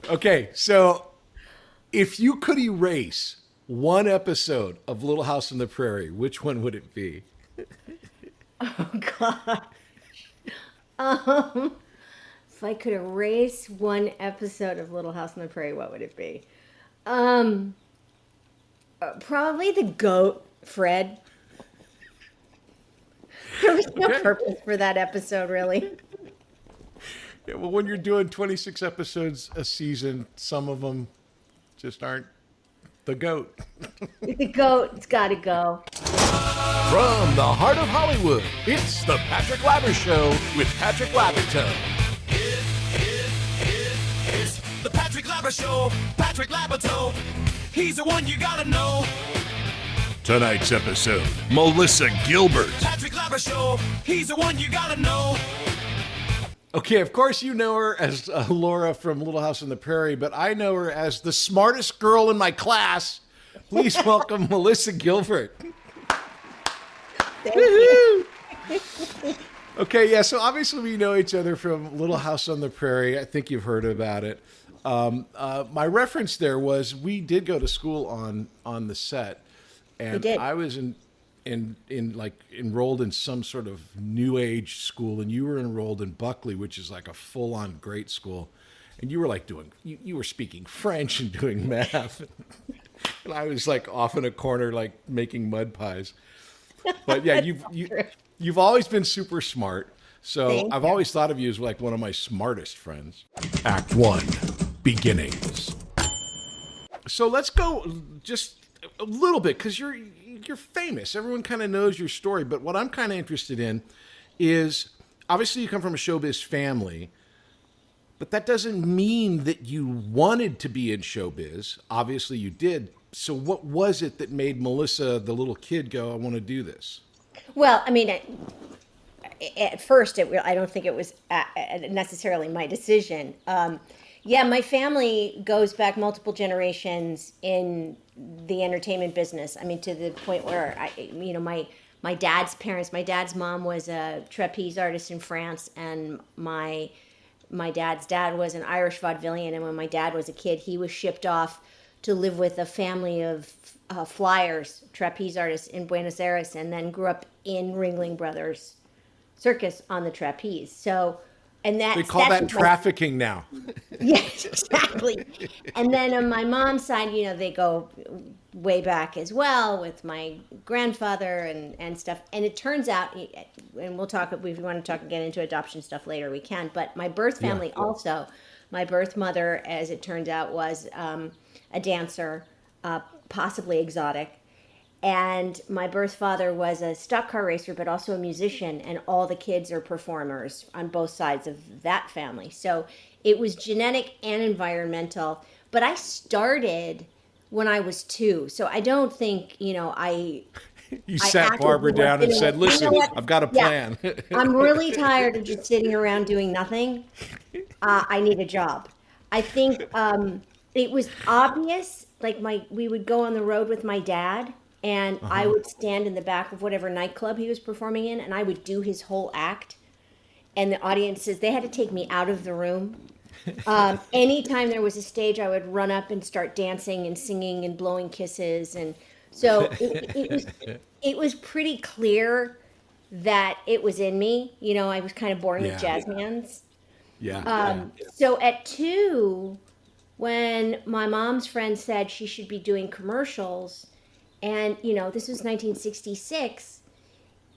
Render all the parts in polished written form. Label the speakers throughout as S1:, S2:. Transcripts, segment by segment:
S1: Okay, so if you could erase one episode of Little House on the Prairie, which one would it be?
S2: Oh God. Um, if I could erase one episode of Little House on the Prairie, what would it be? Um, Probably the goat, Fred. There was no
S1: Okay.
S2: purpose for that episode, really.
S1: Yeah, well, when you're doing 26 episodes a season, some of them just aren't the goat.
S2: The goat's got to go.
S3: From the heart of Hollywood, it's the Patrick Labyorteaux Show with Patrick Labyorteaux.
S4: It's the Patrick Labyorteaux Show. Patrick Labyorteaux. He's the one you gotta know.
S3: Tonight's episode, Melissa Gilbert.
S4: Patrick Labyorteaux Show. He's the one you gotta know.
S1: Okay, of course you know her as Laura from Little House on the Prairie, but I know her as the smartest girl in my class. Please welcome Melissa Gilbert.
S2: Thank you.
S1: Okay, yeah, so obviously we know each other from Little House on the Prairie. I think you've heard about it. My reference there was we did go to school on the set, and
S2: did.
S1: I was in like enrolled in some sort of new age school, and you were enrolled in Buckley, which is like a full on great school, and you were like you were speaking French and doing math, and I was like off in a corner like making mud pies. But yeah, you've always been super smart. So
S2: Thank
S1: I've
S2: you.
S1: always thought of you as like one of my smartest friends.
S3: Act 1, Beginnings.
S1: So let's go just a little bit because you're famous. Everyone kind of knows your story. But what I'm kind of interested in is obviously you come from a showbiz family, but that doesn't mean that you wanted to be in showbiz. Obviously you did. So what was it that made Melissa, the little kid, go, I want to do this?
S2: Well, I mean, at first, I don't think it was necessarily my decision. Yeah, my family goes back multiple generations in the entertainment business. I mean, to the point where my dad's parents, my dad's mom was a trapeze artist in France, and my dad's dad was an Irish vaudevillian. And when my dad was a kid, he was shipped off to live with a family of flyers, trapeze artists in Buenos Aires, and then grew up in Ringling Brothers Circus on the trapeze. So, and that
S1: They call that trafficking now.
S2: Yes, exactly. And then on my mom's side, they go way back as well with my grandfather and stuff. And it turns out, and we'll talk, if we want to get into adoption stuff later, we can. But my birth family also, my birth mother, as it turns out, was a dancer, possibly exotic. And my birth father was a stock car racer, but also a musician, and all the kids are performers on both sides of that family. So it was genetic and environmental. But I started when I was 2. So I don't think, I
S1: Sat
S2: actively
S1: Barbara down and
S2: wanted
S1: said,
S2: to-
S1: listen,
S2: what?
S1: I've got a
S2: Yeah.
S1: plan.
S2: I'm really tired of just sitting around doing nothing. I need a job. I think it was obvious. Like we would go on the road with my dad, and I would stand in the back of whatever nightclub he was performing in, and I would do his whole act. And the audiences, they had to take me out of the room. Anytime there was a stage, I would run up and start dancing and singing and blowing kisses. And so it was pretty clear that it was in me. I was kind of born with jazz hands.
S1: Yeah.
S2: So at 2, when my mom's friend said she should be doing commercials, and this was 1966,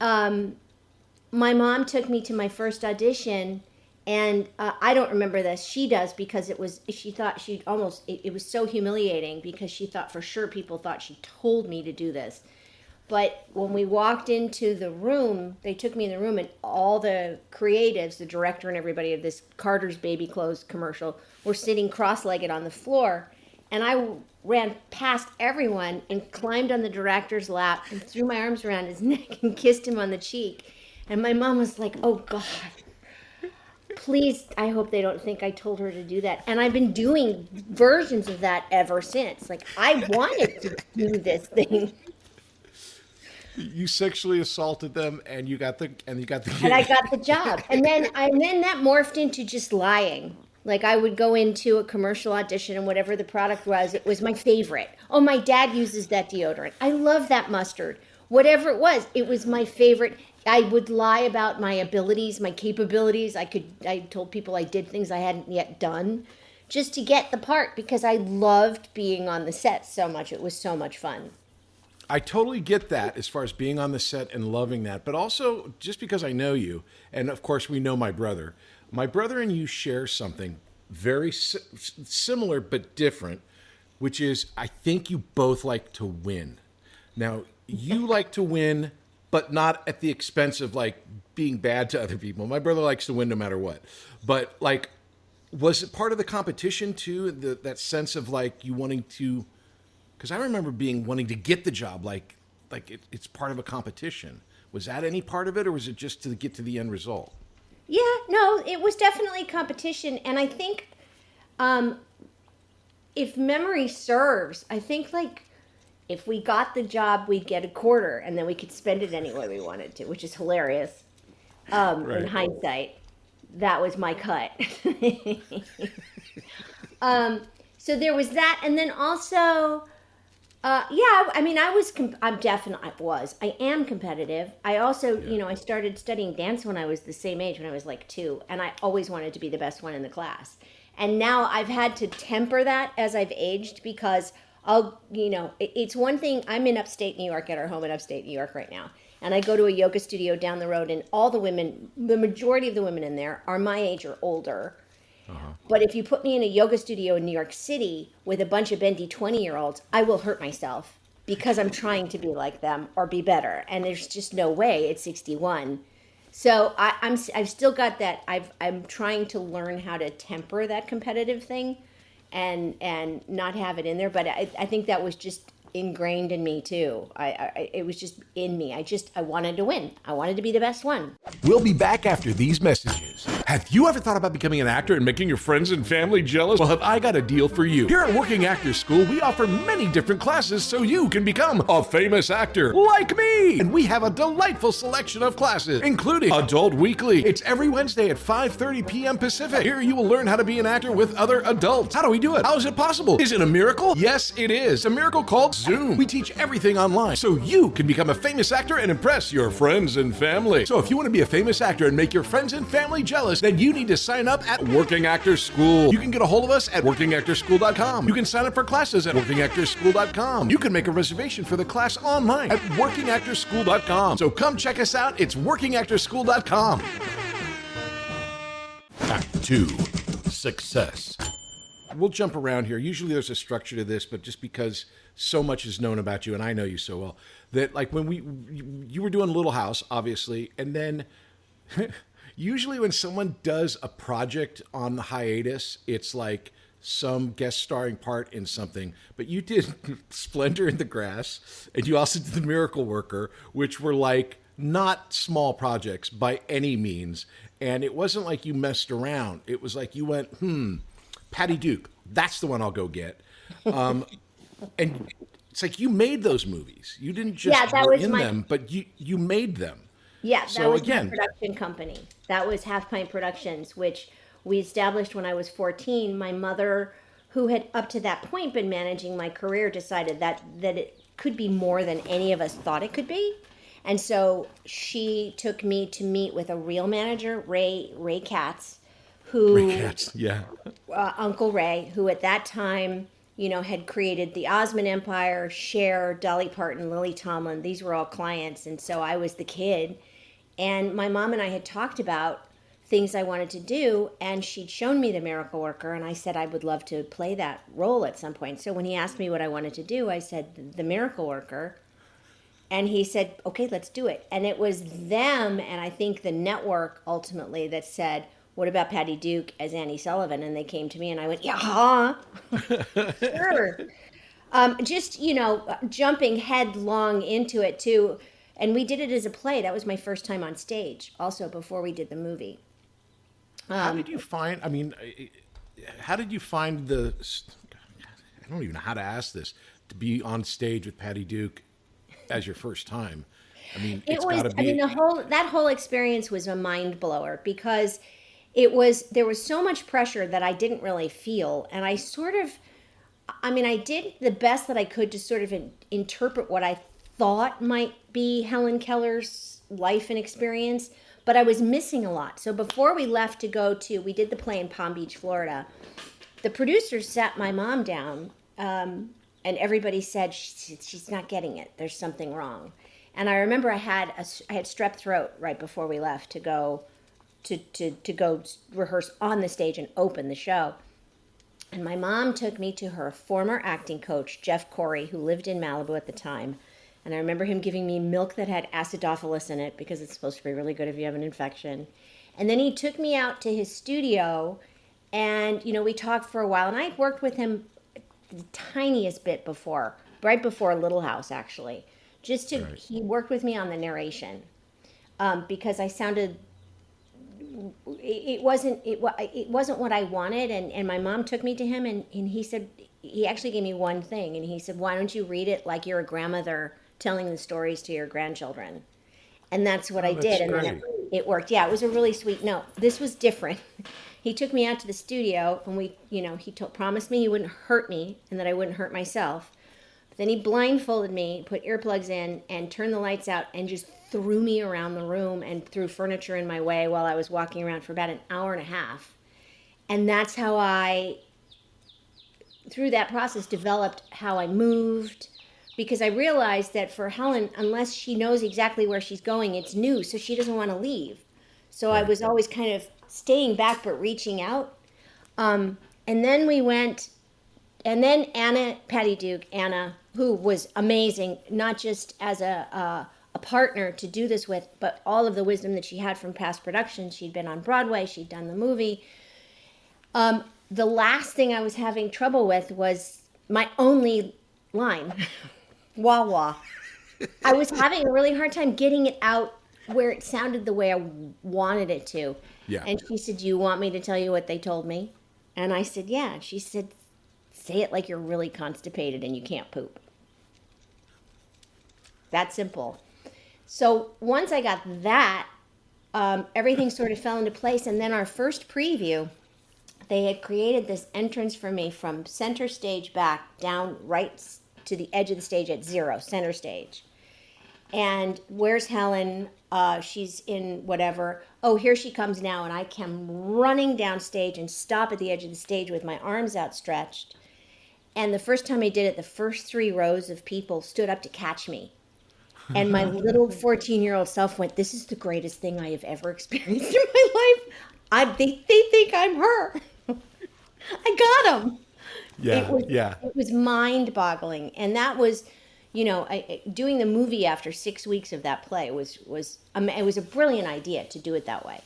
S2: my mom took me to my first audition, and I don't remember this. She does, because it was so humiliating, because she thought for sure people thought she told me to do this. But when we walked into the room, they took me in the room, and all the creatives, the director and everybody of this Carter's baby clothes commercial, were sitting cross-legged on the floor. And I ran past everyone and climbed on the director's lap and threw my arms around his neck and kissed him on the cheek. And my mom was like, oh, God, please, I hope they don't think I told her to do that. And I've been doing versions of that ever since. Like, I wanted to do this thing.
S1: You sexually assaulted them, and you got the
S2: And I got the job. And then that morphed into just lying. Like I would go into a commercial audition and whatever the product was, it was my favorite. Oh, my dad uses that deodorant. I love that mustard. Whatever it was my favorite. I would lie about my abilities, my capabilities. I told people I did things I hadn't yet done just to get the part because I loved being on the set so much. It was so much fun.
S1: I totally get that as far as being on the set and loving that, but also just because I know you, and of course we know my brother and you share something very similar but different, which is I think you both like to win. Now, you like to win, but not at the expense of like being bad to other people. My brother likes to win no matter what. But like, was it part of the competition too? That sense of like you wanting to, because I remember wanting to get the job, like it's part of a competition. Was that any part of it, or was it just to get to the end result?
S2: Yeah, no, it was definitely competition. And I think if memory serves, I think like if we got the job, we'd get a quarter and then we could spend it any way we wanted to, which is hilarious.
S1: Right.
S2: In hindsight, that was my cut. So there was that. And then also, I mean, I am competitive. I also, I started studying dance when I was the same age, when I was like 2, and I always wanted to be the best one in the class. And now I've had to temper that as I've aged because it's one thing. I'm in upstate New York at our home in upstate New York right now. And I go to a yoga studio down the road and all the women, the majority of the women in there are my age or older. Uh-huh. But if you put me in a yoga studio in New York City with a bunch of bendy 20-year-olds, I will hurt myself because I'm trying to be like them or be better. And there's just no way at 61. So I've still got that. I'm trying to learn how to temper that competitive thing and not have it in there. But I think that was just ingrained in me too. It was just in me. I wanted to win. I wanted to be the best one.
S3: We'll be back after these messages. Have you ever thought about becoming an actor and making your friends and family jealous? Well, have I got a deal for you. Here at Working Actors School, we offer many different classes so you can become a famous actor like me. And we have a delightful selection of classes, including Adult Weekly. It's every Wednesday at 5:30 p.m. Pacific. Here you will learn how to be an actor with other adults. How do we do it? How is it possible? Is it a miracle? Yes, it is. A miracle called Zoom. We teach everything online so you can become a famous actor and impress your friends and family. So if you want to be a famous actor and make your friends and family jealous, then you need to sign up at Working Actors School. You can get a hold of us at workingactorschool.com. You can sign up for classes at workingactorschool.com. You can make a reservation for the class online at workingactorschool.com. So come check us out. It's workingactorschool.com. Act 2. Success.
S1: We'll jump around here. Usually there's a structure to this, but just because so much is known about you, and I know you so well, that like when you were doing Little House, obviously, and then usually when someone does a project on the hiatus, it's like some guest starring part in something. But you did Splendor in the Grass, and you also did The Miracle Worker, which were like not small projects by any means. And it wasn't like you messed around. It was like you went, Patty Duke, that's the one I'll go get. And it's like you made those movies. You didn't just work in them, but you made them.
S2: Yeah, that was my production company. That was Half Pint Productions, which we established when I was 14. My mother, who had up to that point been managing my career, decided that it could be more than any of us thought it could be. And so she took me to meet with a real manager, Ray Katz, Uncle Ray, who at that time, had created the Osmond Empire, Cher, Dolly Parton, Lily Tomlin. These were all clients. And so I was the kid. And my mom and I had talked about things I wanted to do. And she'd shown me The Miracle Worker. And I said I would love to play that role at some point. So when he asked me what I wanted to do, I said, The Miracle Worker. And he said, okay, let's do it. And it was them, and I think the network ultimately, that said, what about Patty Duke as Annie Sullivan? And they came to me and I went, yeah, sure. Just, jumping headlong into it too. And we did it as a play. That was my first time on stage also before we did the movie.
S1: How did you find I don't even know how to ask this, to be on stage with Patty Duke as your first time? I mean, that whole experience was a mind blower because
S2: there was so much pressure that I didn't really feel, and I did the best that I could to sort of interpret what I thought might be Helen Keller's life and experience, but I was missing a lot. So before we left we did the play in Palm Beach, Florida. The producers sat my mom down, and everybody said, she's not getting it. There's something wrong. And I remember I had strep throat right before we left to go rehearse on the stage and open the show. And my mom took me to her former acting coach, Jeff Corey, who lived in Malibu at the time. And I remember him giving me milk that had acidophilus in it because it's supposed to be really good if you have an infection. And then he took me out to his studio, and, we talked for a while. And I'd worked with him the tiniest bit before, right before Little House, actually. He worked with me on the narration because I sounded... It wasn't what I wanted, and my mom took me to him, and he said, he actually gave me one thing, and he said, why don't you read it like you're a grandmother telling the stories to your grandchildren? And that's what I did, and then it worked. Yeah, it was a really sweet note. This was different. He took me out to the studio, and he promised me he wouldn't hurt me and that I wouldn't hurt myself. But then he blindfolded me, put earplugs in, and turned the lights out, and just threw me around the room and threw furniture in my way while I was walking around for about an hour and a half. And that's how I, through that process, developed how I moved, because I realized that for Helen, unless she knows exactly where she's going, it's new, so she doesn't want to leave. So I was always kind of staying back but reaching out. And then we went, and then Patty Duke, who was amazing, not just as a partner to do this with, but all of the wisdom that she had from past productions. She'd been on Broadway, she'd done the movie. The last thing I was having trouble with was my only line, wah wah. I was having a really hard time getting it out where it sounded the way I wanted it to.
S1: Yeah.
S2: And she said, do you want me to tell you what they told me? And I said, yeah. And she said, say it like you're really constipated and you can't poop. That simple. So once I got that, everything sort of fell into place. And then our first preview, they had created this entrance for me from center stage back down right to the edge of the stage at 0, center stage. And where's Helen? She's in whatever. Oh, here she comes now. And I come running down stage and stop at the edge of the stage with my arms outstretched. And the first time I did it, the first 3 rows of people stood up to catch me. And my little 14-year-old self went, this is the greatest thing I have ever experienced in my life. They think I'm her. I got them.
S1: Yeah,
S2: It was mind-boggling. And that was, doing the movie after 6 weeks of that play it was a brilliant idea to do it that way.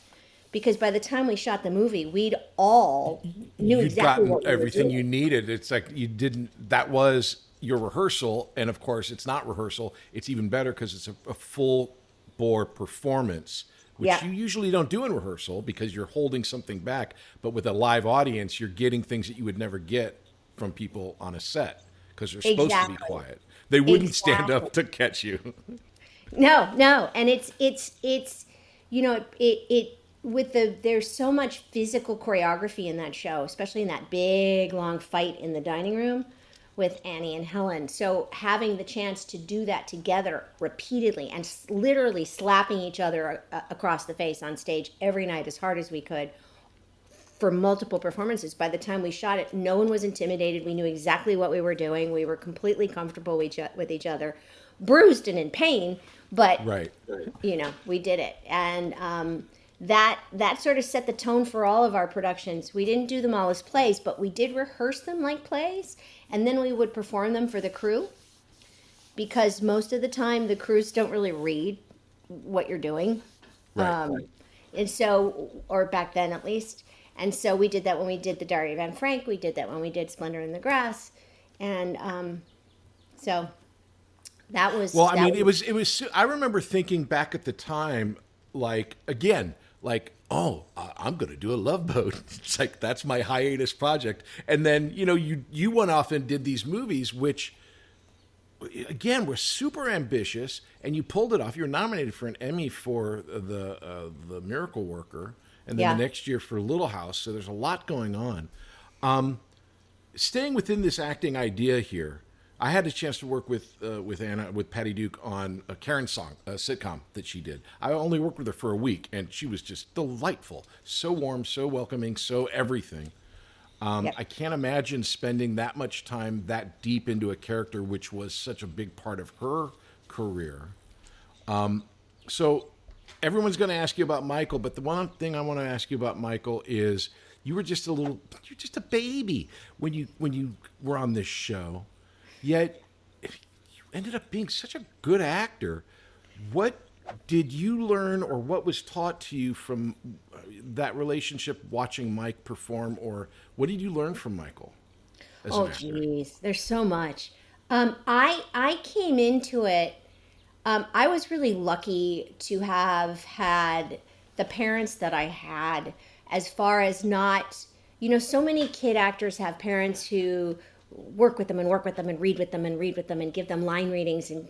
S2: Because by the time we shot the movie, we'd all knew exactly what we were
S1: everything
S2: doing.
S1: you needed. It's like that was your rehearsal, and of course it's not rehearsal. It's even better because it's a full bore performance, which you usually don't do in rehearsal because you're holding something back. But with a live audience, you're getting things that you would never get from people on a set because they're supposed to be quiet. They wouldn't stand up to catch you.
S2: No, and it's there's so much physical choreography in that show, especially in that big long fight in the dining room with Annie and Helen. So having the chance to do that together repeatedly and literally slapping each other across the face on stage every night as hard as we could for multiple performances. By the time we shot it, no one was intimidated. We knew exactly what we were doing. We were completely comfortable with each other, bruised and in pain, but we did it. And that sort of set the tone for all of our productions. We didn't do them all as plays, but we did rehearse them like plays, and then we would perform them for the crew, because most of the time the crews don't really read what you're doing. And so, or back then at least. And so we did that when we did the Diary of Anne Frank. We did that when we did Splendor in the Grass. And so that was...
S1: Well, it was... I remember thinking back at the time, I'm going to do a Love Boat. It's like, that's my hiatus project. And then, you went off and did these movies, which, again, were super ambitious, and you pulled it off. You were nominated for an Emmy for the Miracle Worker, and then the next year for Little House. So there's a lot going on. Staying within this acting idea here, I had a chance to work with Patty Duke on a Karen Song, a sitcom that she did. I only worked with her for a week, and she was just delightful, so warm, so welcoming, so everything. I can't imagine spending that much time that deep into a character, which was such a big part of her career. So everyone's going to ask you about Michael, but the one thing I want to ask you about Michael is you're just a baby when you were on this show, yet you ended up being such a good actor. What did you learn, or what was taught to you from that relationship watching Mike perform, or what did you learn from Michael as an actor?
S2: Geez, there's so much. I came into it, I was really lucky to have had the parents that I had, as far as not, so many kid actors have parents who work with them and work with them and read with them and read with them and give them line readings and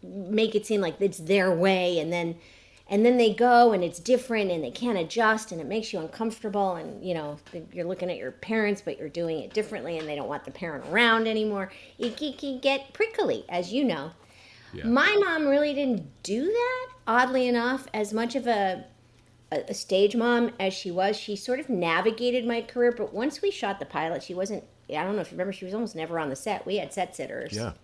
S2: make it seem like it's their way, and then they go and it's different and they can't adjust and it makes you uncomfortable, and you're looking at your parents but you're doing it differently and they don't want the parent around anymore. It can get prickly, as you know. Yeah. My mom really didn't do that, oddly enough. As much of a stage mom as she was, she sort of navigated my career, but once we shot the pilot, she wasn't, I don't know if you remember, she was almost never on the set. We had set sitters. Yeah.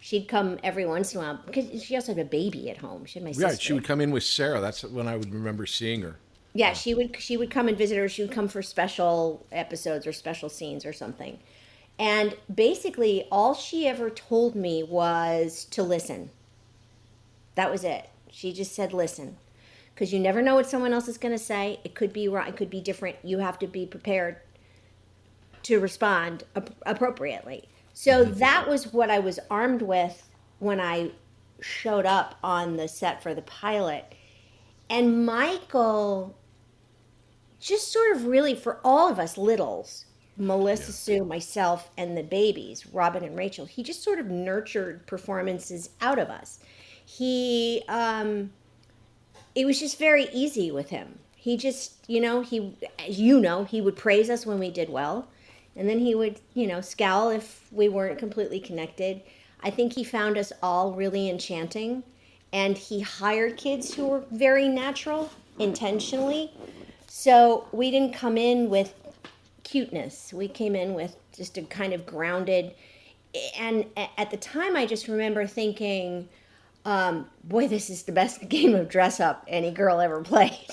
S2: She'd come every once in a while because she also had a baby at home. She had my sister.
S1: Right, she would come in with Sarah. That's when I would remember seeing her.
S2: Yeah, she would come and visit her. She would come for special episodes or special scenes or something. And basically, all she ever told me was to listen. That was it. She just said, listen. Because you never know what someone else is going to say. It could be wrong. It could be different. You have to be prepared to respond appropriately. So that was what I was armed with when I showed up on the set for the pilot. And Michael just sort of really, for all of us littles, Melissa, Sue, myself, and the babies, Robin and Rachel, he just sort of nurtured performances out of us. It was just very easy with him. He just, he would praise us when we did well. And then he would, scowl if we weren't completely connected. I think he found us all really enchanting. And he hired kids who were very natural, intentionally. So we didn't come in with cuteness. We came in with just a kind of grounded. And at the time, I just remember thinking, boy, this is the best game of dress up any girl ever played.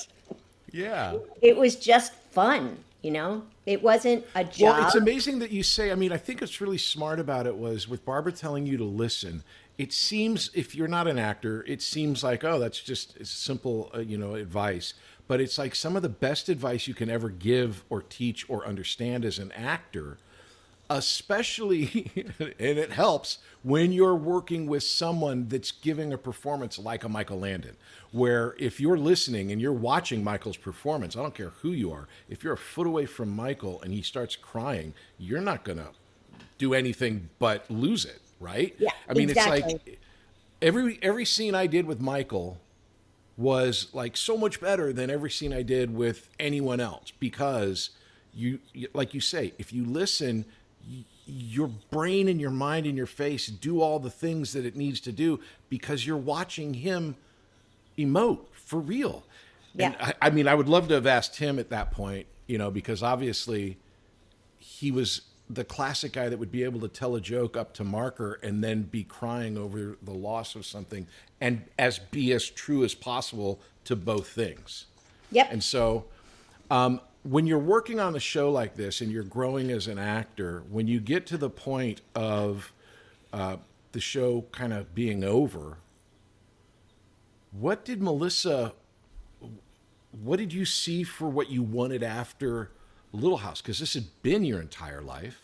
S1: Yeah.
S2: It was just fun, It wasn't a job.
S1: Well, it's amazing that you say, I think what's really smart about it was with Barbara telling you to listen. It seems, if you're not an actor, it seems like, oh, that's just simple, advice. But it's like some of the best advice you can ever give or teach or understand as an actor, especially, and it helps when you're working with someone that's giving a performance like a Michael Landon, where if you're listening and you're watching Michael's performance, I don't care who you are, if you're a foot away from Michael and he starts crying, you're not going to do anything but lose it, right?
S2: Yeah, exactly.
S1: It's like every scene I did with Michael was like so much better than every scene I did with anyone else, because you like you say, if you listen, your brain and your mind and your face do all the things that it needs to do because you're watching him emote for real. Yeah. And I would love to have asked him at that point, because obviously he was the classic guy that would be able to tell a joke up to marker and then be crying over the loss of something and be as true as possible to both things.
S2: Yep.
S1: And so, when you're working on a show like this and you're growing as an actor, when you get to the point of the show kind of being over, what did you see for what you wanted after Little House? Because this had been your entire life.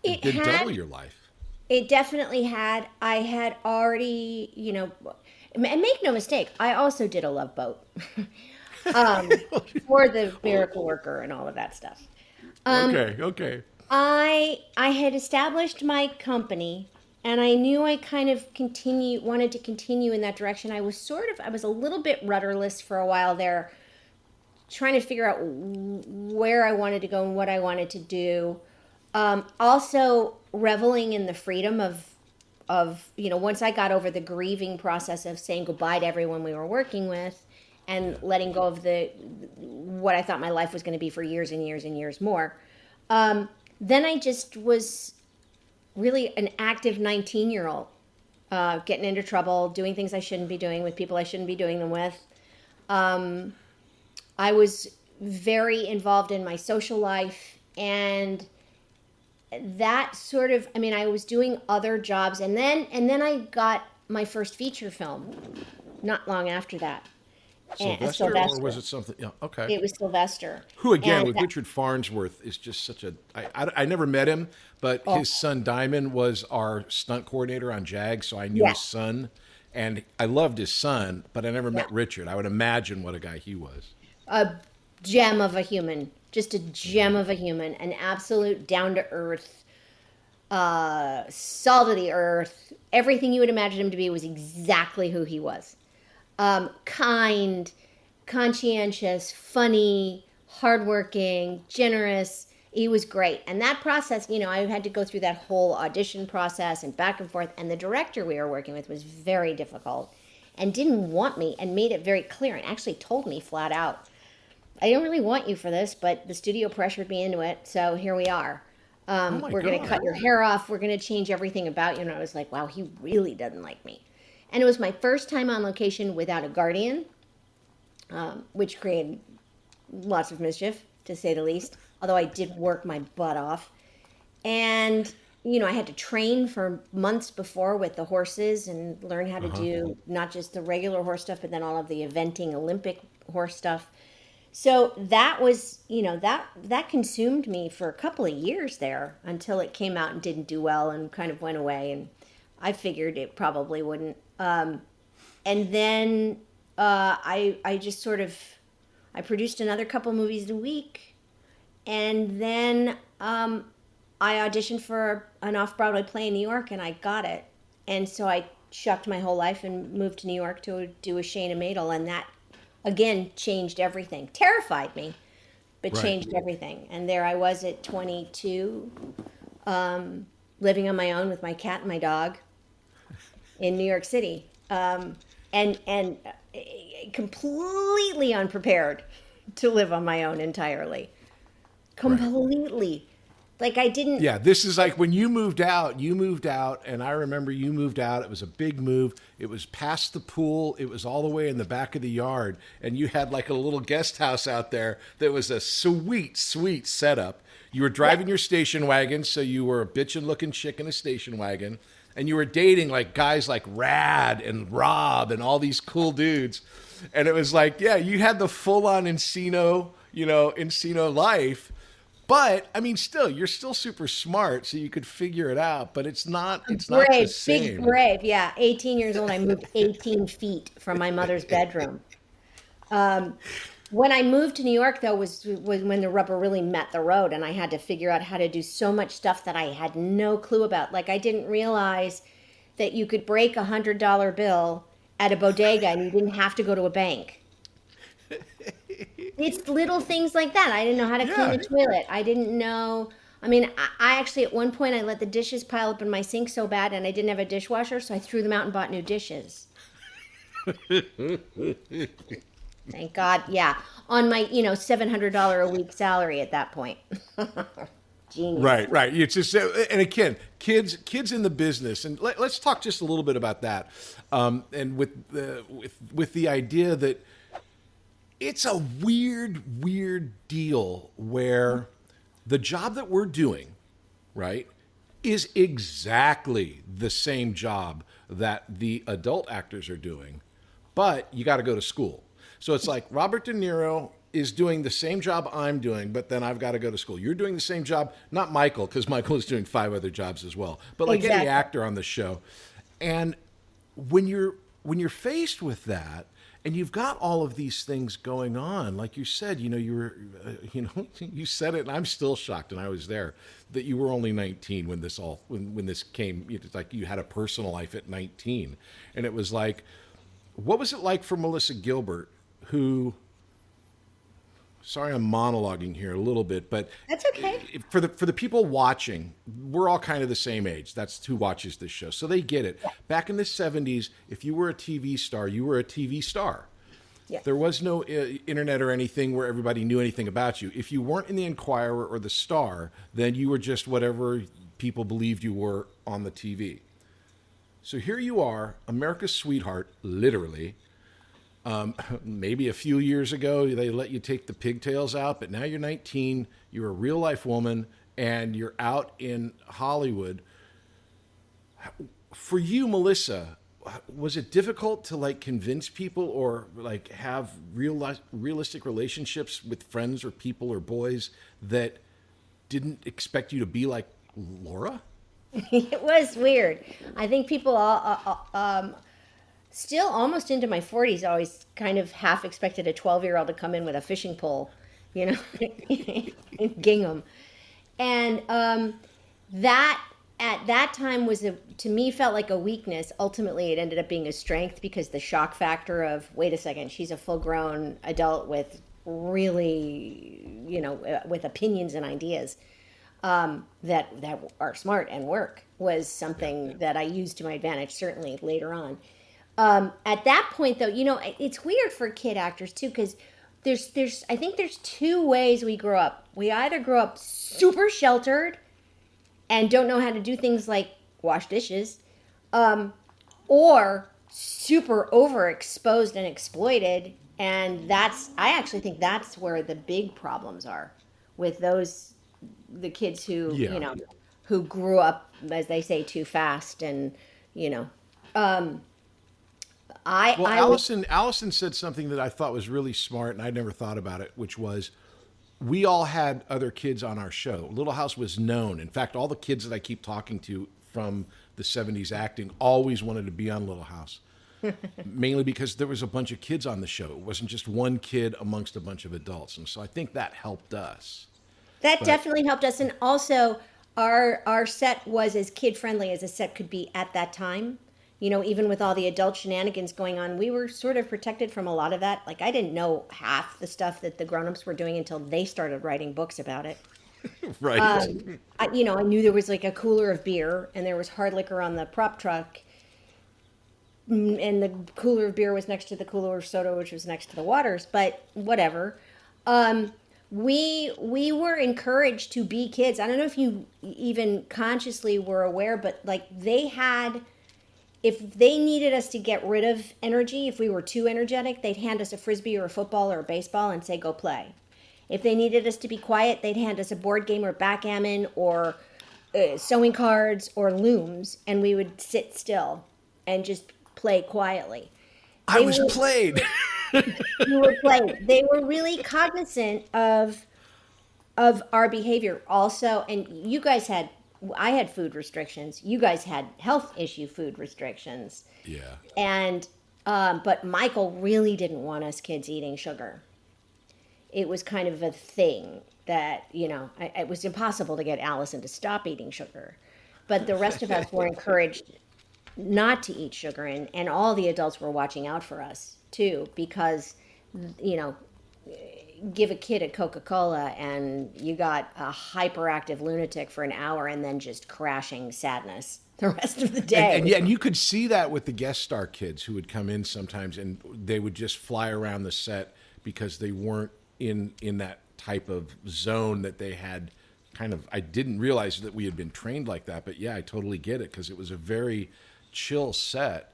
S1: It did double your life.
S2: It definitely had. I had already, and make no mistake, I also did a Love Boat. For the Miracle Worker and all of that stuff.
S1: Okay.
S2: I had established my company, and I knew I kind of wanted to continue in that direction. I was a little bit rudderless for a while there, trying to figure out where I wanted to go and what I wanted to do. Also reveling in the freedom of, you know, once I got over the grieving process of saying goodbye to everyone we were working with and letting go of what I thought my life was going to be for years and years and years more. Then I just was really an active 19-year-old, getting into trouble, doing things I shouldn't be doing with people I shouldn't be doing them with. I was very involved in my social life, and that sort of, I mean, I was doing other jobs, and then I got my first feature film not long after that.
S1: Sylvester, or was it something? Yeah, okay.
S2: It was Sylvester.
S1: Who, again, with Richard Farnsworth, is just such a... I never met him, but his son Diamond was our stunt coordinator on JAG, so I knew his son. And I loved his son, but I never met Richard. I would imagine what a guy he was.
S2: A gem of a human. Just a gem of a human. An absolute down-to-earth, salt of the earth. Everything you would imagine him to be was exactly who he was. Kind, conscientious, funny, hardworking, generous. He was great. And that process, you know, I had to go through that whole audition process and back and forth. And the director we were working with was very difficult and didn't want me, and made it very clear and actually told me flat out, I don't really want you for this, but the studio pressured me into it. So here we are. We're going to cut your hair off. We're going to change everything about you. And I was like, wow, he really doesn't like me. And it was my first time on location without a guardian, which created lots of mischief, to say the least, although I did work my butt off. And, you know, I had to train for months before with the horses and learn how to do not just the regular horse stuff, but then all of the eventing Olympic horse stuff. So that was, you know, that consumed me for a couple of years there until it came out and didn't do well and kind of went away. And I figured it probably wouldn't. And then I just sort of, I produced another couple movies a week. And then I auditioned for an off-Broadway play in New York, and I got it. And so I shucked my whole life and moved to New York to do a Shana Madel, and that, again, changed everything. Terrified me, but changed everything. And there I was at 22, living on my own with my cat and my dog in New York City, and completely unprepared to live on my own entirely. Completely. Like I didn't...
S1: Yeah, this is like when you moved out, and I remember you moved out. It was a big move. It was past the pool. It was all the way in the back of the yard. And you had like a little guest house out there that was a sweet, sweet setup. You were driving your station wagon, so you were a bitchin' chick in a station wagon. And you were dating like guys like Rad and Rob and all these cool dudes. And it was like, yeah, you had the full-on Encino life. But I mean, still, you're still super smart, so you could figure it out. But it's not the same.
S2: Big brave, yeah. 18 years old, I moved 18 feet from my mother's bedroom. When I moved to New York, though, was when the rubber really met the road, and I had to figure out how to do so much stuff that I had no clue about. Like I didn't realize that you could break $100 bill at a bodega, and you didn't have to go to a bank. It's little things like that. I didn't know how to clean the toilet. I didn't know. I mean, I actually, at one point, I let the dishes pile up in my sink so bad, and I didn't have a dishwasher, so I threw them out and bought new dishes. Thank God. Yeah. On my, $700 a week salary at that point. Genius.
S1: Right. It's just, and again, kids in the business, and let's talk just a little bit about that. And with the idea that it's a weird deal where the job that we're doing, right, is exactly the same job that the adult actors are doing, but you got to go to school. So it's like Robert De Niro is doing the same job I'm doing, but then I've got to go to school. You're doing the same job, not Michael, because Michael is doing 5 other jobs as well, but like any actor on the show. And when you're faced with that, and you've got all of these things going on, like you said, you said it, and I'm still shocked, and I was there, that you were only 19 when this came. It's like you had a personal life at 19, and it was like, what was it like for Melissa Gilbert, who Sorry, I'm monologuing here a little bit, but
S2: That's okay.
S1: for the people watching, we're all kind of the same age. That's who watches this show, so they get it. Back in the '70s, if you were a TV star, you were a TV star.
S2: Yeah.
S1: There was no internet or anything where everybody knew anything about you. If you weren't in the Enquirer or the Star, then you were just whatever people believed you were on the TV. So here you are, America's sweetheart, literally. Maybe a few years ago, they let you take the pigtails out, but now you're 19, you're a real life woman, and you're out in Hollywood. For you, Melissa, was it difficult to like convince people or like have realistic relationships with friends or people or boys that didn't expect you to be like Laura?
S2: It was weird. I think people still almost into my 40s always kind of half expected a 12-year-old to come in with a fishing pole, you know, and gingham. And that at that time was to me felt like a weakness. Ultimately, it ended up being a strength because the shock factor of, wait a second, she's a full-grown adult with really, you know, with opinions and ideas that are smart and work was something that I used to my advantage, certainly later on. At that point, though, you know, it's weird for kid actors too, because I think there's two ways we grow up. We either grow up super sheltered and don't know how to do things like wash dishes, or super overexposed and exploited. And I actually think that's where the big problems are with the kids who, you know, who grew up, as they say, too fast. And, you know,
S1: Allison said something that I thought was really smart, and I never thought about it, which was we all had other kids on our show. Little House was known. In fact, all the kids that I keep talking to from the 70s acting always wanted to be on Little House, mainly because there was a bunch of kids on the show. It wasn't just one kid amongst a bunch of adults. And so I think that helped us.
S2: That definitely helped us. And also, our set was as kid-friendly as a set could be at that time. You know, even with all the adult shenanigans going on, we were sort of protected from a lot of that. Like, I didn't know half the stuff that the grown-ups were doing until they started writing books about it.
S1: Right.
S2: I knew there was like a cooler of beer and there was hard liquor on the prop truck. And the cooler of beer was next to the cooler of soda, which was next to the waters. But whatever. We were encouraged to be kids. I don't know if you even consciously were aware, but like if they needed us to get rid of energy, if we were too energetic, they'd hand us a Frisbee or a football or a baseball and say, go play. If they needed us to be quiet, they'd hand us a board game or backgammon or sewing cards or looms, and we would sit still and just play quietly.
S1: I was played.
S2: You were played. They were really cognizant of our behavior also. And you guys I had food restrictions. You guys had health issue food restrictions.
S1: Yeah.
S2: And, but Michael really didn't want us kids eating sugar. It was kind of a thing that, you know, it was impossible to get Allison to stop eating sugar. But the rest of us were encouraged not to eat sugar. And all the adults were watching out for us too, because, you know, give a kid a Coca-Cola and you got a hyperactive lunatic for an hour and then just crashing sadness the rest of the day.
S1: And you could see that with the guest star kids who would come in sometimes and they would just fly around the set because they weren't in that type of zone that they had kind of. I didn't realize that we had been trained like that, but yeah, I totally get it because it was a very chill set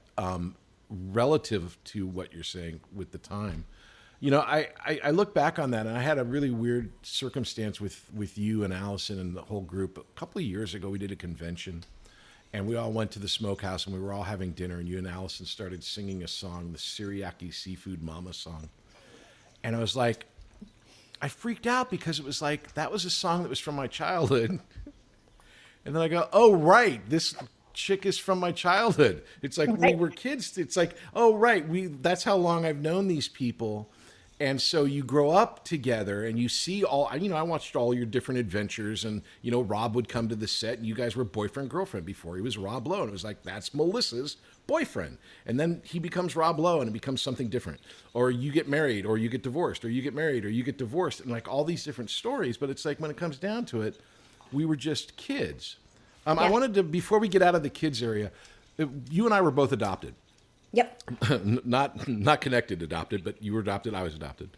S1: relative to what you're saying with the time. You know, I look back on that, and I had a really weird circumstance with you and Allison and the whole group. A couple of years ago, we did a convention, and we all went to the smokehouse, and we were all having dinner, and you and Allison started singing a song, the Siriaki Seafood Mama song. And I was like, I freaked out because it was like, that was a song that was from my childhood. And then I go, oh, right, this chick is from my childhood. It's like, we were kids. It's like, oh, right, that's how long I've known these people. And so you grow up together and you see I watched all your different adventures, and, Rob would come to the set and you guys were boyfriend, girlfriend before he was Rob Lowe. And it was like, that's Melissa's boyfriend. And then he becomes Rob Lowe and it becomes something different. Or you get married or you get divorced, or you get married or you get divorced, and like all these different stories. But it's like, when it comes down to it, we were just kids. I wanted to, before we get out of the kids area, you and I were both adopted.
S2: Yep.
S1: Not connected adopted, but you were adopted, I was adopted.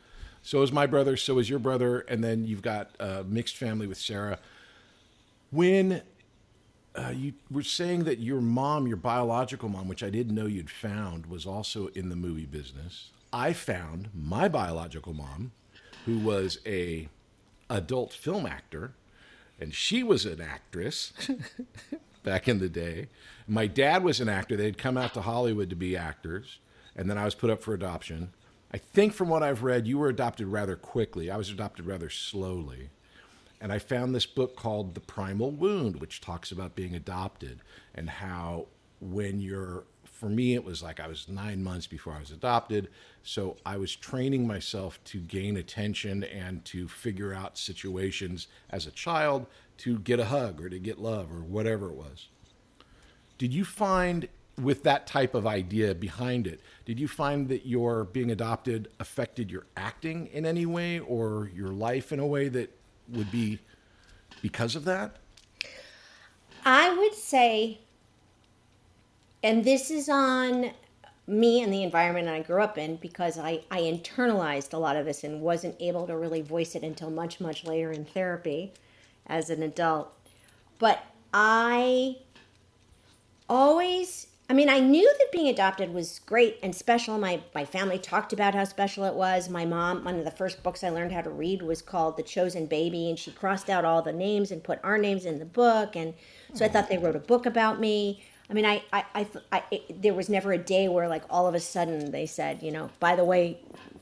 S1: So was my brother, so was your brother, and then you've got a mixed family with Sarah. When you were saying that your mom, your biological mom, which I didn't know you'd found, was also in the movie business, I found my biological mom, who was a adult film actor, and she was an actress back in the day. My dad was an actor. They'd come out to Hollywood to be actors, and then I was put up for adoption. I think from what I've read, you were adopted rather quickly. I was adopted rather slowly. And I found this book called The Primal Wound, which talks about being adopted and how for me, it was like I was 9 months before I was adopted. So I was training myself to gain attention and to figure out situations as a child to get a hug or to get love or whatever it was. Did you find, with that type of idea behind it, did you find that your being adopted affected your acting in any way or your life in a way that would be because of that?
S2: I would say, and this is on me and the environment I grew up in, because I internalized a lot of this and wasn't able to really voice it until much, much later in therapy as an adult. But I knew that being adopted was great and special. My family talked about how special it was. My mom, one of the first books I learned how to read was called The Chosen Baby, and she crossed out all the names and put our names in the book. And so I thought they wrote a book about me. I mean, there was never a day where, like, all of a sudden they said, by the way,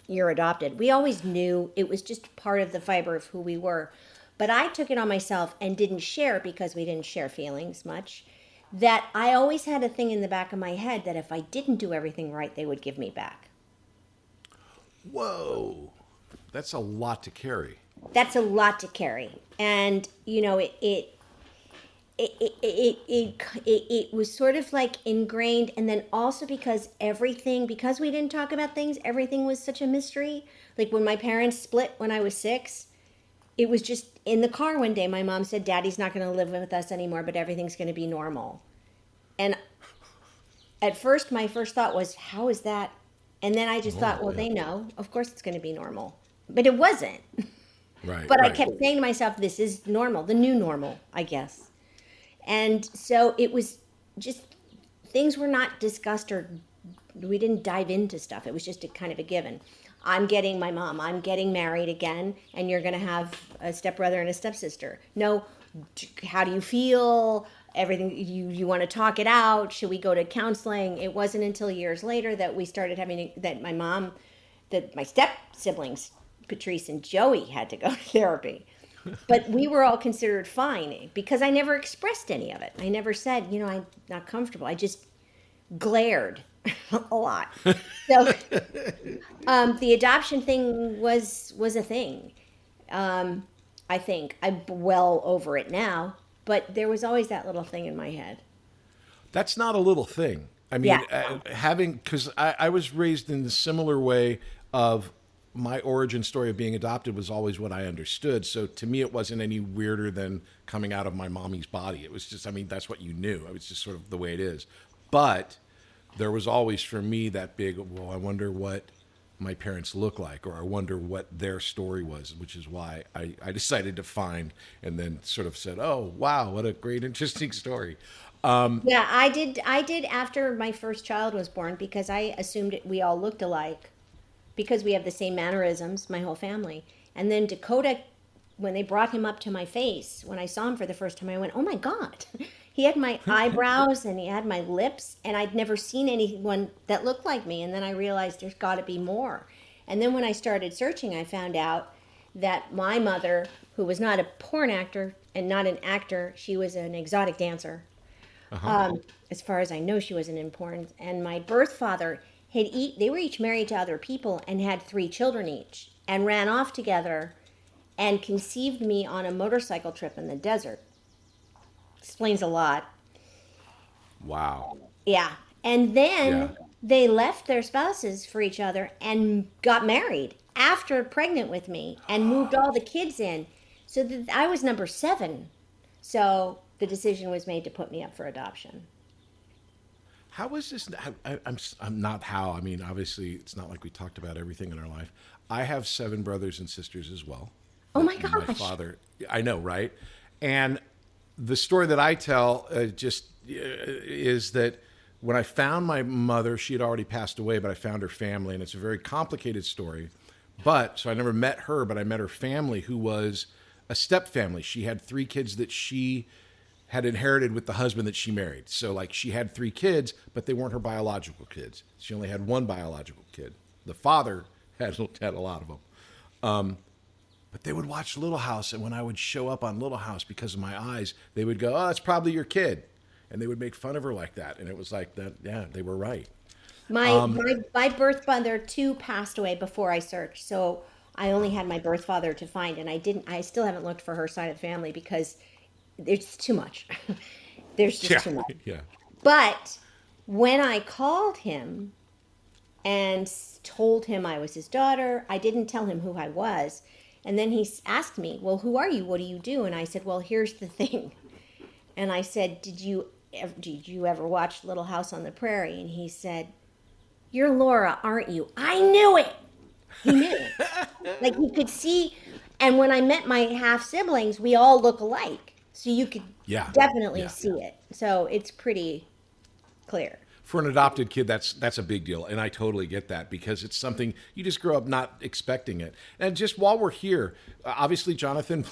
S2: you're adopted. We always knew it was just part of the fiber of who we were. But I took it on myself and didn't share, because we didn't share feelings much, that I always had a thing in the back of my head that if I didn't do everything right, they would give me back.
S1: Whoa. That's a lot to carry.
S2: That's a lot to carry. And, it was sort of like ingrained. And then also because we didn't talk about things, everything was such a mystery. Like when my parents split when I was 6, it was just in the car one day, my mom said, Daddy's not going to live with us anymore, but everything's going to be normal. And at first, my first thought was, how is that? And then I just thought, well, they know. Of course it's going to be normal. But it wasn't.
S1: Right.
S2: But I kept saying to myself, this is normal, the new normal, I guess. And so it was just, things were not discussed, or we didn't dive into stuff. It was just a kind of a given. I'm getting married again, and you're going to have a stepbrother and a stepsister. No, how do you feel? Everything, you want to talk it out? Should we go to counseling? It wasn't until years later that we started my step siblings, Patrice and Joey, had to go to therapy. But we were all considered fine because I never expressed any of it. I never said, I'm not comfortable. I just glared a lot. So the adoption thing was a thing. I think I'm well over it now, but there was always that little thing in my head.
S1: That's not a little thing. I mean, because I was raised in the similar way of my origin story of being adopted was always what I understood. So to me, it wasn't any weirder than coming out of my mommy's body. It was just, that's what you knew. It was just sort of the way it is. But there was always for me that big, well, I wonder what my parents look like, or I wonder what their story was, which is why I decided to find and then sort of said, oh, wow, what a great, interesting story.
S2: I did after my first child was born, because I assumed we all looked alike because we have the same mannerisms, my whole family. And then Dakota, when they brought him up to my face, when I saw him for the first time, I went, oh my God. He had my eyebrows and he had my lips, and I'd never seen anyone that looked like me. And then I realized there's got to be more. And then when I started searching, I found out that my mother, who was not a porn actor and not an actor, she was an exotic dancer. As far as I know, she wasn't in porn. And my birth father they were each married to other people and had 3 children each, and ran off together and conceived me on a motorcycle trip in the desert. Explains a lot.
S1: Wow.
S2: Yeah. And then
S1: Yeah.
S2: they left their spouses for each other and got married after pregnant with me and moved all the kids in. So that I was number 7. So the decision was made to put me up for adoption.
S1: How was this? I'm not how. I mean, obviously, it's not like we talked about everything in our life. I have 7 brothers and sisters as well.
S2: Oh my
S1: My
S2: gosh.
S1: father, I know, right? And the story that I tell is that when I found my mother, she had already passed away, but I found her family, and it's a very complicated story. So I never met her, but I met her family, who was a step family. She had 3 kids that she had inherited with the husband that she married. So like she had 3 kids, but they weren't her biological kids. She only had 1 biological kid. The father had a lot of them. But they would watch Little House, and when I would show up on Little House because of my eyes, they would go, "Oh, that's probably your kid." And they would make fun of her like that. And it was like that, yeah, they were right.
S2: My birth father too passed away before I searched, so I only had my birth father to find, and I still haven't looked for her side of the family because there's too much. There's just too much.
S1: Yeah.
S2: But when I called him and told him I was his daughter, I didn't tell him who I was. And then he asked me, "Well, who are you? What do you do?" And I said, "Well, here's the thing." And I said, Did you ever watch Little House on the Prairie?" And he said, "You're Laura, aren't you?" I knew it. He knew it. Like he could see. And when I met my half siblings, we all look alike. So you could definitely see it. So it's pretty clear.
S1: For an adopted kid, that's a big deal, and I totally get that because it's something you just grow up not expecting it. And just while we're here, obviously Jonathan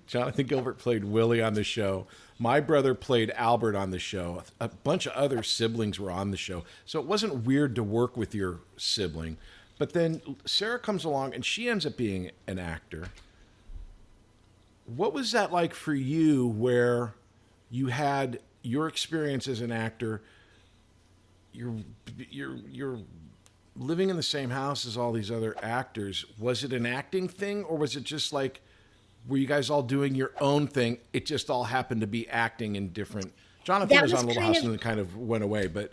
S1: Gilbert played Willie on the show. My brother played Albert on the show. A bunch of other siblings were on the show, so it wasn't weird to work with your sibling. But then Sarah comes along, and she ends up being an actor. What was that like for you, where you had your experience as an actor? You're living in the same house as all these other actors. Was it an acting thing, or was it just like, were you guys all doing your own thing? It just all happened to be acting in different. Jonathan was on Little House and then kind of went away, but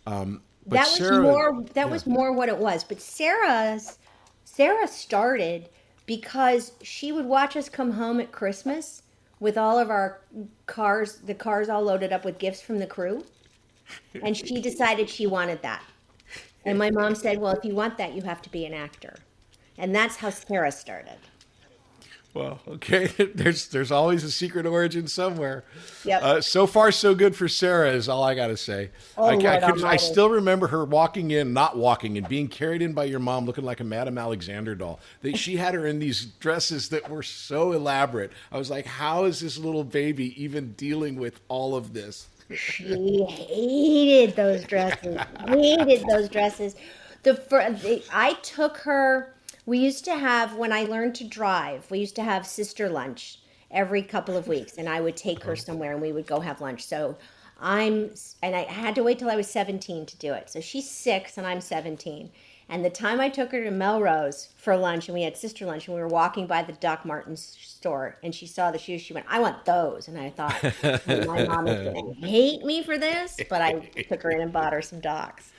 S2: that
S1: Sarah,
S2: was more what it was. But Sarah started because she would watch us come home at Christmas with all of our cars, the cars all loaded up with gifts from the crew. And she decided she wanted that. And my mom said, "Well, if you want that, you have to be an actor." And that's how Sarah started.
S1: Well, okay. There's always a secret origin somewhere.
S2: Yep.
S1: So far, so good for Sarah is all I got to say. I still remember her not walking in, being carried in by your mom looking like a Madame Alexander doll. She had her in these dresses that were so elaborate. I was like, how is this little baby even dealing with all of this?
S2: She hated those dresses. I took her. We used to have, when I learned to drive, we used to have sister lunch every couple of weeks, and I would take her somewhere and we would go have lunch. So I had to wait till I was 17 to do it. So she's 6 and I'm 17. And the time I took her to Melrose for lunch, and we had sister lunch, and we were walking by the Doc Martens store, and she saw the shoes. She went, "I want those." And I thought, my mom is going to hate me for this, but I took her in and bought her some Docs.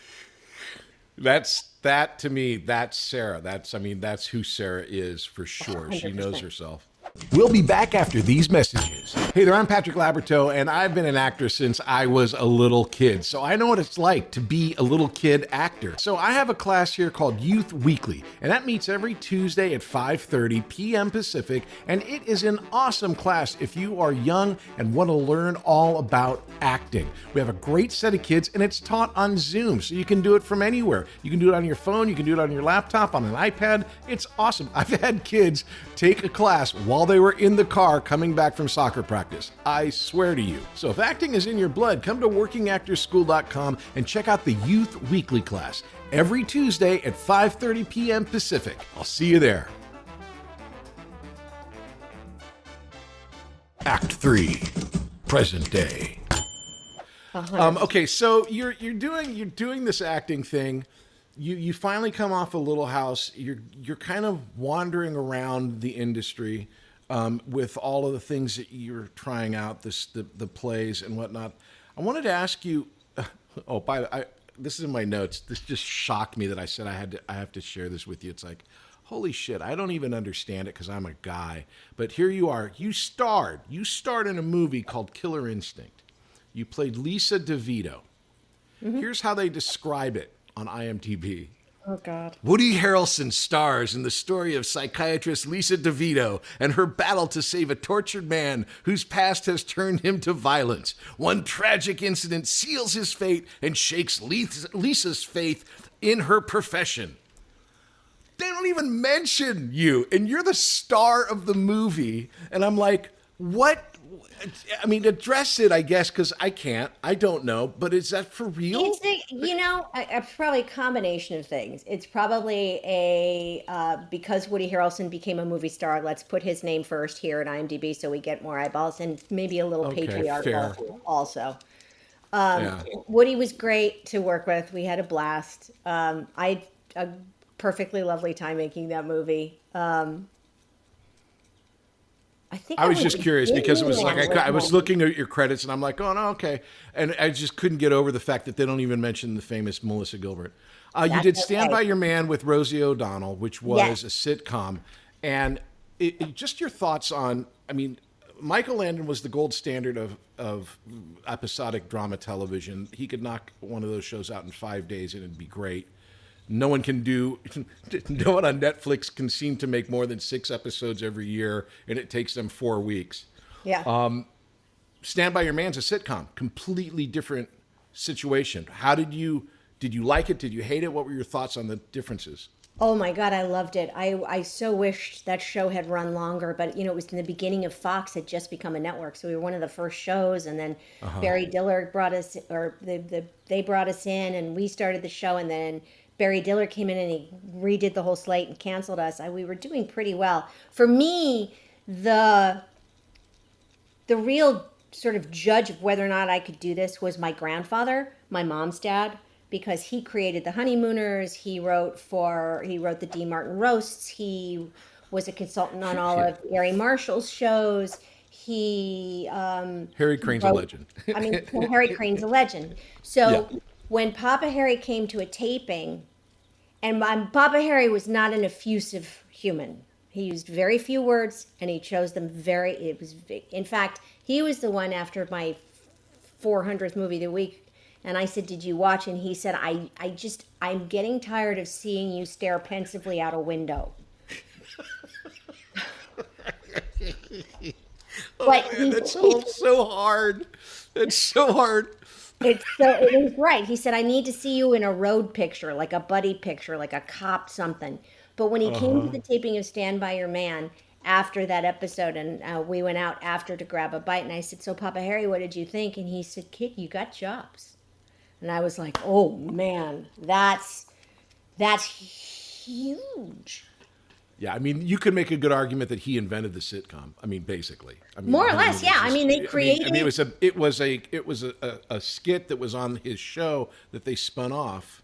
S1: To me, that's Sarah. That's who Sarah is for sure. 100%. She knows herself.
S3: We'll be back after these messages.
S1: Hey there, I'm Patrick Labyorteaux, and I've been an actor since I was a little kid, so I know what it's like to be a little kid actor. So I have a class here called Youth Weekly, and that meets every Tuesday at 5:30 p.m. Pacific, and it is an awesome class if you are young and want to learn all about acting. We have a great set of kids, and it's taught on Zoom, so you can do it from anywhere. You can do it on your phone, you can do it on your laptop, on an iPad. It's awesome. I've had kids take a class while they were in the car coming back from soccer practice. I swear to you. So if acting is in your blood, come to workingactorschool.com and check out the Youth Weekly class every Tuesday at 5:30 p.m. Pacific. I'll see you there.
S3: Act 3, present day.
S1: Okay, so you're doing this acting thing. you finally come off a Little House. You're kind of wandering around the industry with all of the things that you're trying out, the plays and whatnot. I wanted to ask you. Oh, this is in my notes. This just shocked me that I said I have to share this with you. It's like, holy shit! I don't even understand it because I'm a guy. But here you are. You starred in a movie called Killer Instinct. You played Lisa DeVito. Mm-hmm. Here's how they describe it on IMDb.
S2: Oh, God.
S1: Woody Harrelson stars in the story of psychiatrist Lisa DeVito and her battle to save a tortured man whose past has turned him to violence. One tragic incident seals his fate and shakes Lisa's faith in her profession. They don't even mention you, and you're the star of the movie. And I'm like, what? I mean, address it, I guess, because I can't. I don't know. But is that for real?
S2: It's probably a combination of things. It's probably because Woody Harrelson became a movie star, let's put his name first here at IMDb so we get more eyeballs, and maybe a little patriarchal also. Woody was great to work with. We had a blast. I had a perfectly lovely time making that movie.
S1: I was just curious because it was like I was looking at your credits and I'm like, oh no, okay, and I just couldn't get over the fact that they don't even mention the famous Melissa Gilbert. You did Stand By Your Man with Rosie O'Donnell, which was a sitcom, and just your thoughts on. I mean, Michael Landon was the gold standard of episodic drama television. He could knock one of those shows out in 5 days and it'd be great. No one on Netflix can seem to make more than 6 episodes every year, and it takes them 4 weeks.
S2: Yeah.
S1: Stand By Your Man's a sitcom, completely different situation. How did you like it? Did you hate it? What were your thoughts on the differences?
S2: Oh my God, I loved it. I so wished that show had run longer, but it was in the beginning of Fox, had just become a network. So we were one of the first shows, and then Barry Diller brought us, or they brought us in, and we started the show, and then Barry Diller came in and he redid the whole slate and canceled us. We were doing pretty well. For me, the real sort of judge of whether or not I could do this was my grandfather, my mom's dad, because he created The Honeymooners. He wrote the D. Martin roasts. He was a consultant on all of Gary Marshall's shows.
S1: Harry Crane's a legend.
S2: Harry Crane's a legend. So when Papa Harry came to a taping, and Papa Harry was not an effusive human. He used very few words, and he chose them in fact, he was the one after my 400th movie of the week, and I said, did you watch? And he said, I'm getting tired of seeing you stare pensively out a window.
S1: That's so hard. It's so hard.
S2: It was right. He said, I need to see you in a road picture, like a buddy picture, like a cop something. But when he came to the taping of Stand By Your Man after that episode, and we went out after to grab a bite, and I said, so Papa Harry, what did you think? And he said, kid, you got chops. And I was like, oh man, that's huge.
S1: Yeah, I mean, you could make a good argument that he invented the sitcom. I mean, basically,
S2: more or less, yeah. I mean, they created.
S1: It was a skit that was on his show that they spun off.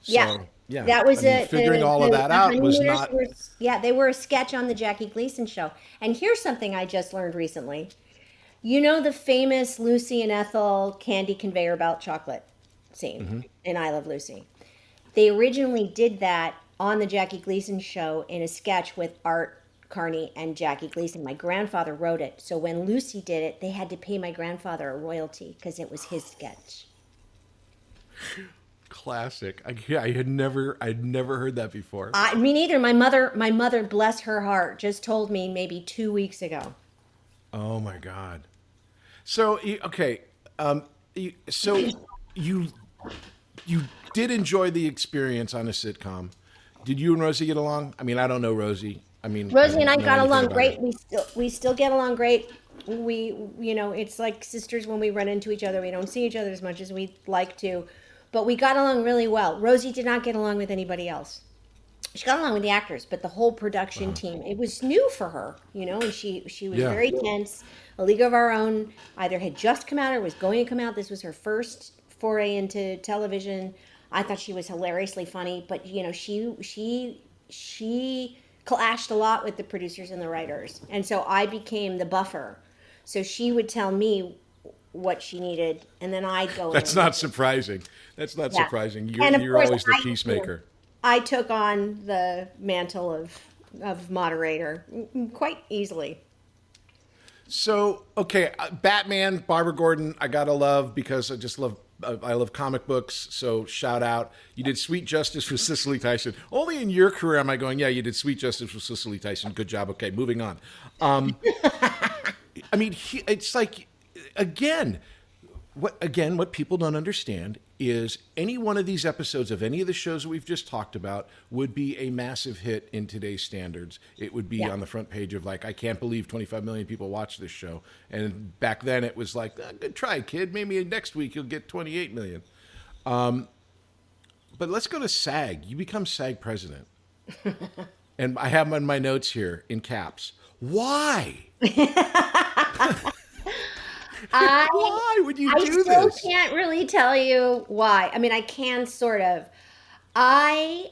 S1: So, yeah.
S2: That was
S1: figuring all of that out was not.
S2: They were a sketch on the Jackie Gleason show. And here's something I just learned recently. You know the famous Lucy and Ethel candy conveyor belt chocolate scene in I Love Lucy. They originally did that on the Jackie Gleason show in a sketch with Art Carney and Jackie Gleason. My grandfather wrote it. So when Lucy did it, they had to pay my grandfather a royalty because it was his sketch.
S1: Classic. I'd never heard that before.
S2: Me neither. My mother, bless her heart, just told me maybe 2 weeks ago.
S1: Oh my God. So, okay. So you did enjoy the experience on a sitcom. Did you and Rosie get along? I mean, I don't know Rosie.
S2: Rosie and I got along great. We still get along great. We, it's like sisters when we run into each other. We don't see each other as much as we'd like to, but we got along really well. Rosie did not get along with anybody else. She got along with the actors, but the whole production team, it was new for her, and she was very tense. A League of Our Own either had just come out or was going to come out. This was her first foray into television. I thought she was hilariously funny, but you know, she clashed a lot with the producers and the writers, and so I became the buffer. So she would tell me what she needed, and then I'd go in.
S1: That's not surprising. That's not
S2: Yeah.
S1: surprising.
S2: And of
S1: You're
S2: course,
S1: always the
S2: I,
S1: peacemaker.
S2: I took on the mantle of moderator quite easily.
S1: So, okay, Batman, Barbara Gordon, I gotta love because I love comic books. So shout out. You did Sweet Justice with Cicely Tyson. Only in your career am I going, yeah, you did Sweet Justice with Cicely Tyson. Good job. Okay, moving on. I mean, it's like, what people don't understand is any one of these episodes of any of the shows that we've just talked about would be a massive hit in today's standards. It would be on the front page of like, I can't believe 25 million people watch this show. And back then it was like, good try, kid. Maybe next week you'll get 28 million. But let's go to SAG. You become SAG president. And I have on my notes here in caps. Why? Why would you do this?
S2: I still can't really tell you why. I mean, I can sort of. I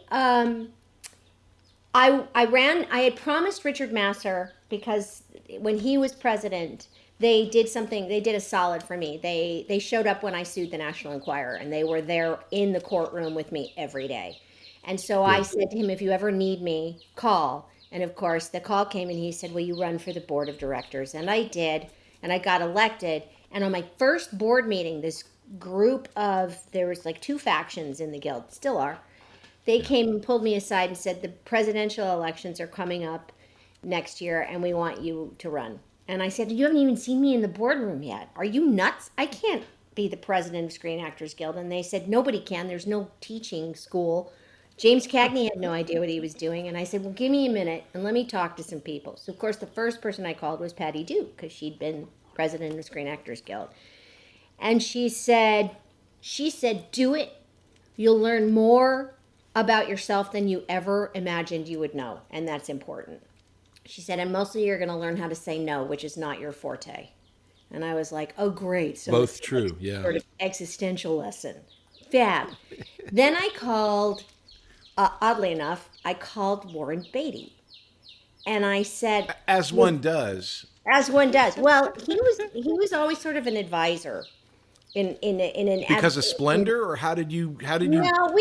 S2: had promised Richard Masser, because when he was president, they did a solid for me. They showed up when I sued the National Enquirer, and they were there in the courtroom with me every day. And so I said to him, if you ever need me, call. And of course, the call came and he said, will you run for the board of directors? And I did. And I got elected. And on my first board meeting, this group there was like two factions in the guild, still are. They came and pulled me aside and said, the presidential elections are coming up next year and we want you to run. And I said, you haven't even seen me in the boardroom yet. Are you nuts? I can't be the president of Screen Actors Guild. And they said, nobody can. There's no teaching school. James Cagney had no idea what he was doing. And I said, well, give me a minute and let me talk to some people. So, of course, the first person I called was Patty Duke, because she'd been president of the Screen Actors Guild. And she said, do it. You'll learn more about yourself than you ever imagined you would know. And that's important. She said, and mostly you're going to learn how to say no, which is not your forte. And I was like, oh, great. So
S1: both true, yeah.
S2: Sort of existential lesson. Fab. Then I called, oddly enough, I called Warren Beatty. And I said,
S1: as one does.
S2: As one does. Well, he was always sort of an advisor in an
S1: because of Splendor, or how did you?
S2: No,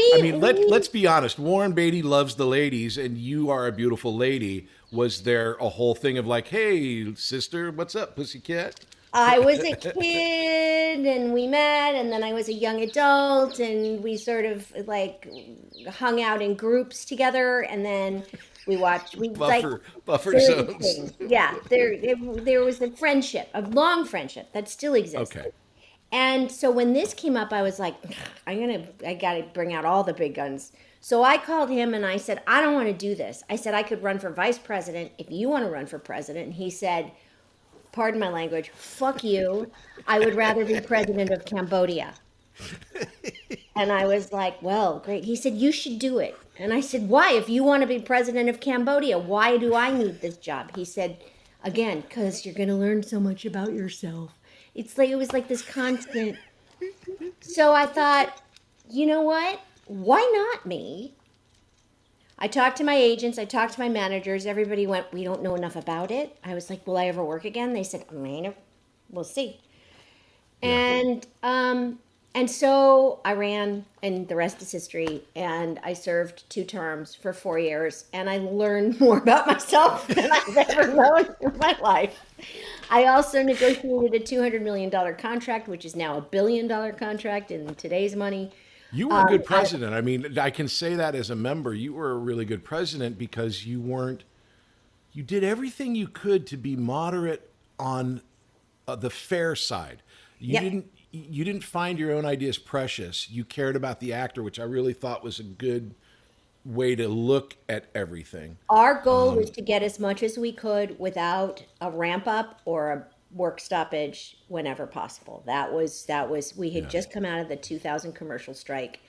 S1: let's be honest. Warren Beatty loves the ladies, and you are a beautiful lady. Was there a whole thing of like, hey, sister, what's up, pussycat?
S2: I was a kid, and we met, and then I was a young adult, and we sort of like hung out in groups together, and then we watched. Buffer
S1: zones.
S2: Yeah, there was a friendship, a long friendship that still exists.
S1: Okay.
S2: And so when this came up, I was like, I got to bring out all the big guns. So I called him and I said, I don't want to do this. I said, I could run for vice president if you want to run for president. And he said, pardon my language, fuck you. I would rather be president of Cambodia. And I was like, well, great. He said, you should do it. And I said, why? If you want to be president of Cambodia, why do I need this job? He said, again, because you're going to learn so much about yourself. It was like this constant. So I thought, you know what? Why not me? I talked to my agents. I talked to my managers. Everybody went, we don't know enough about it. I was like, will I ever work again? They said, we'll see. Yeah. And so I ran, and the rest is history. And I served 2 terms for 4 years. And I learned more about myself than I've ever known in my life. I also negotiated a $200 million contract, which is now a $1 billion contract in today's money.
S1: You were a good president. I mean, I can say that as a member. You were a really good president because you did everything you could to be moderate on the fair side. You didn't find your own ideas precious. You cared about the actor, which I really thought was a good way to look at everything.
S2: Our goal was to get as much as we could without a ramp up or a work stoppage whenever possible. That was we had just come out of the 2000 commercial strike.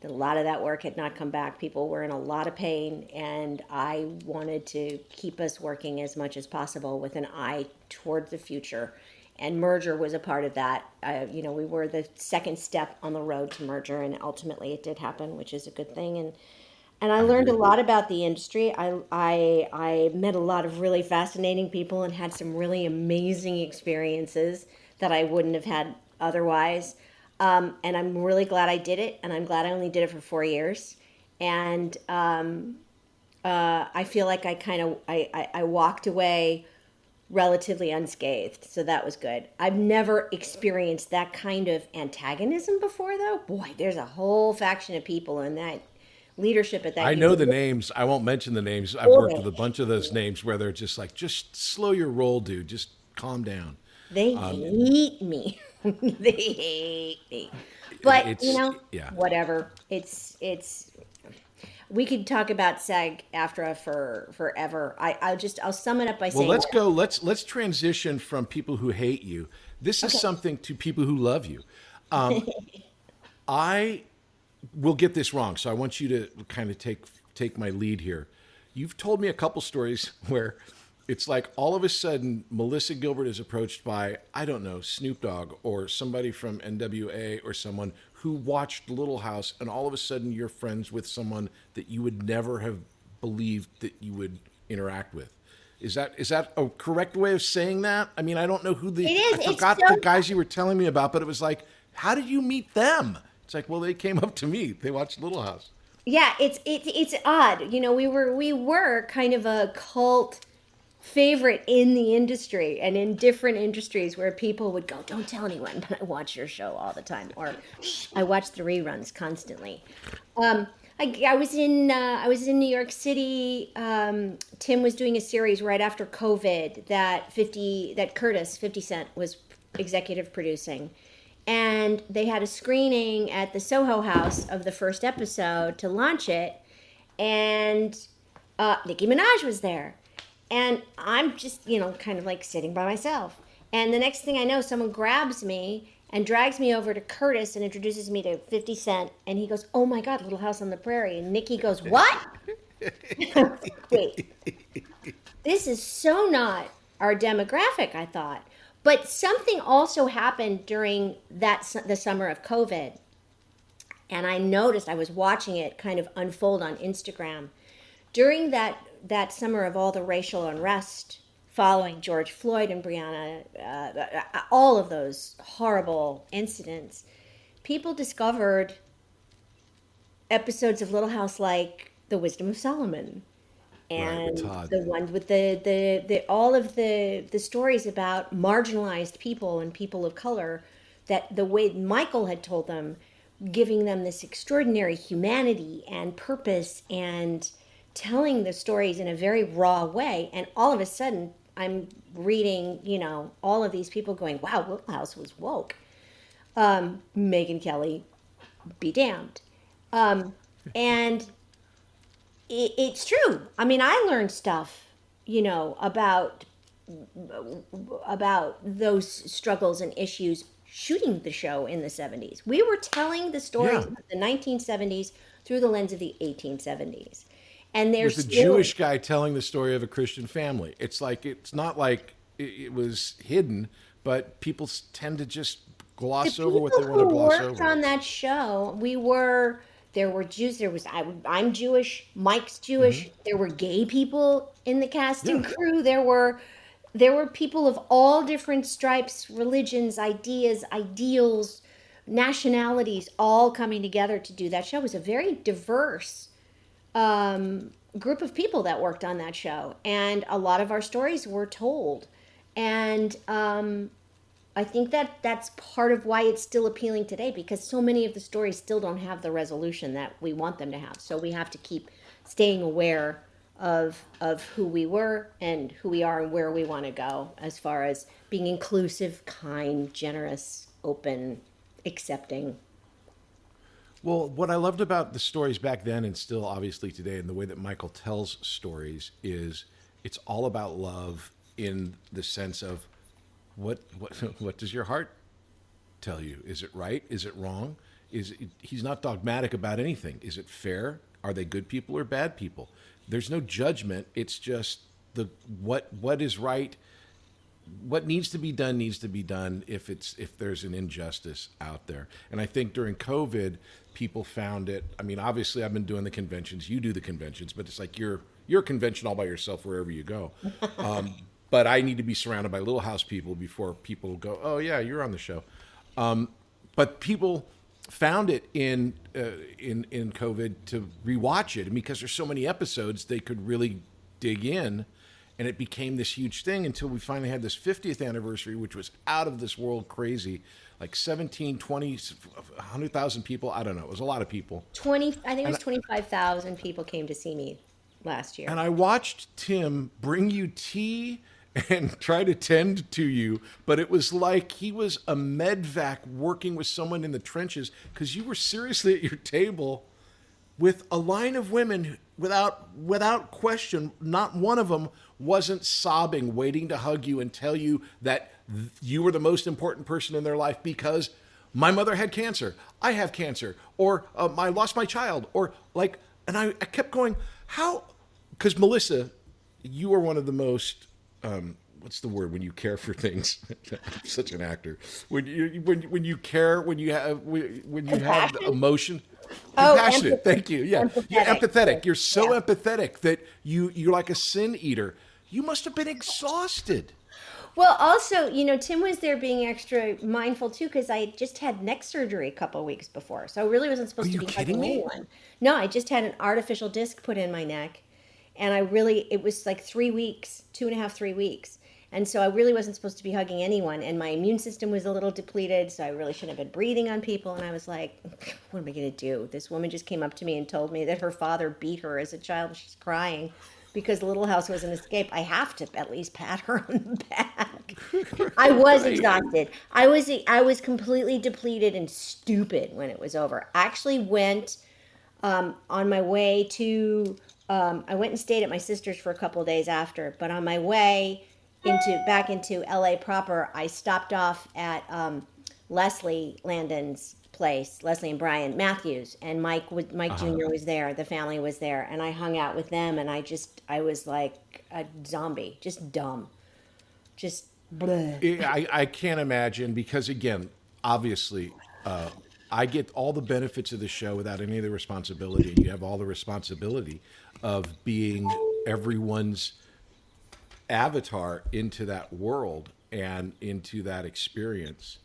S2: A lot of that work had not come back. People were in a lot of pain, and I wanted to keep us working as much as possible with an eye toward the future. and merger was a part of that. We were the second step on the road to merger, and ultimately it did happen, which is a good thing. And I learned a lot about the industry. I met a lot of really fascinating people and had some really amazing experiences that I wouldn't have had otherwise. And I'm really glad I did it, and I'm glad I only did it for 4 years. And I feel like I walked away relatively unscathed, so that was good. I've never experienced that kind of antagonism before, though. Boy, there's a whole faction of people in that leadership at that.
S1: I know the names. I won't mention the names. I've worked with a bunch of those names where they're just like, just slow your roll, dude. Just calm down.
S2: They hate me. They hate me. But whatever. It's. We could talk about SAG-AFTRA for forever. I'll sum it up by saying.
S1: Well, let's transition from people who hate you. This is something to people who love you. I will get this wrong, so I want you to kind of take my lead here. You've told me a couple stories where it's like all of a sudden Melissa Gilbert is approached by, I don't know, Snoop Dogg or somebody from NWA or someone who watched Little House, and all of a sudden you're friends with someone that you would never have believed that you would interact with. Is that a correct way of saying that? I mean, I don't know who I forgot the guys you were telling me about, but it was like, how did you meet them? It's like, well, they came up to me. They watched Little House.
S2: Yeah, it's odd. We were kind of a cult favorite in the industry and in different industries where people would go, don't tell anyone, but I watch your show all the time, or I watch the reruns constantly. I was in New York City. Tim was doing a series right after COVID that 50 Cent was executive producing. And they had a screening at the Soho House of the first episode to launch it. And Nicki Minaj was there. And I'm just, kind of like sitting by myself. And the next thing I know, someone grabs me and drags me over to Curtis and introduces me to 50 Cent. And he goes, oh my God, Little House on the Prairie. And Nicki goes, what? Wait, this is so not our demographic, I thought. But something also happened during the summer of COVID. And I noticed, I was watching it kind of unfold on Instagram. During that summer of all the racial unrest following George Floyd and Breonna, all of those horrible incidents, people discovered episodes of Little House like The Wisdom of Solomon. And the one with the all of the stories about marginalized people and people of color, that the way Michael had told them, giving them this extraordinary humanity and purpose and telling the stories in a very raw way. And all of a sudden I'm reading, all of these people going, wow, Little House was woke. Megyn Kelly, be damned. And it's true. I mean, I learned stuff, about those struggles and issues shooting the show in the 70s. We were telling the stories of the 1970s through the lens of the 1870s. And there's
S1: a Jewish guy telling the story of a Christian family. It's not like it was hidden, but people tend to just gloss over what they want to gloss over.
S2: The people who worked on that show, there were Jews. I'm Jewish. Mike's Jewish. Mm-hmm. There were gay people in the cast and crew. There were people of all different stripes, religions, ideas, ideals, nationalities, all coming together to do that show. It was a very diverse group of people that worked on that show, and a lot of our stories were told. And I think that's part of why it's still appealing today, because so many of the stories still don't have the resolution that we want them to have. So we have to keep staying aware of who we were and who we are and where we want to go as far as being inclusive, kind, generous, open, accepting.
S1: Well, what I loved about the stories back then and still obviously today, and the way that Michael tells stories, is it's all about love in the sense of what does your heart tell you? Is it right? Is it wrong? He's not dogmatic about anything. Is it fair? Are they good people or bad people? There's no judgment. It's just what is right what needs to be done if there's an injustice out there. And I think during COVID, people found it. I mean, obviously, I've been doing the conventions. You do the conventions, but it's like you're a convention all by yourself wherever you go. But I need to be surrounded by Little House people before people go, oh yeah, you're on the show. But people found it in COVID to rewatch it, and because there's so many episodes, they could really dig in. And it became this huge thing until we finally had this 50th anniversary, which was out of this world crazy. Like 17, 20, 100,000 people. I don't know. It was a lot of people.
S2: I think it was 25,000 people came to see me last year.
S1: And I watched Tim bring you tea and try to tend to you, but it was like he was a medvac working with someone in the trenches, because you were seriously at your table with a line of women without question. Not one of them wasn't sobbing, waiting to hug you and tell you that you were the most important person in their life, because my mother had cancer, I have cancer, or I lost my child, or like, and I kept going, how? Because Melissa, you are one of the most, what's the word when you care for things? I'm such an actor. When you care, when you have emotion. Compassionate. Thank you. Yeah, you're empathetic. You're so empathetic that you're like a sin eater. You must have been exhausted.
S2: Well, also, Tim was there being extra mindful too, because I just had neck surgery a couple of weeks before, so I really wasn't supposed to be hugging anyone. No, I just had an artificial disc put in my neck, and it was like 3 weeks, 2.5, 3 weeks. And so I really wasn't supposed to be hugging anyone. And my immune system was a little depleted, so I really shouldn't have been breathing on people. And I was like, what am I going to do? This woman just came up to me and told me that her father beat her as a child. She's crying because Little House was an escape. I have to at least pat her on the back. I was exhausted. I was completely depleted and stupid when it was over. I actually went on my way to, I went and stayed at my sister's for a couple of days after. But on my way back into LA proper, I stopped off at Leslie Landon's place, Leslie and Brian Matthews, and Mike Jr. was there. The family was there, and I hung out with them, and I was like a zombie, just dumb, just bleh.
S1: I can't imagine, because again, obviously, I get all the benefits of the show without any of the responsibility, and you have all the responsibility of being everyone's avatar into that world and into that experience.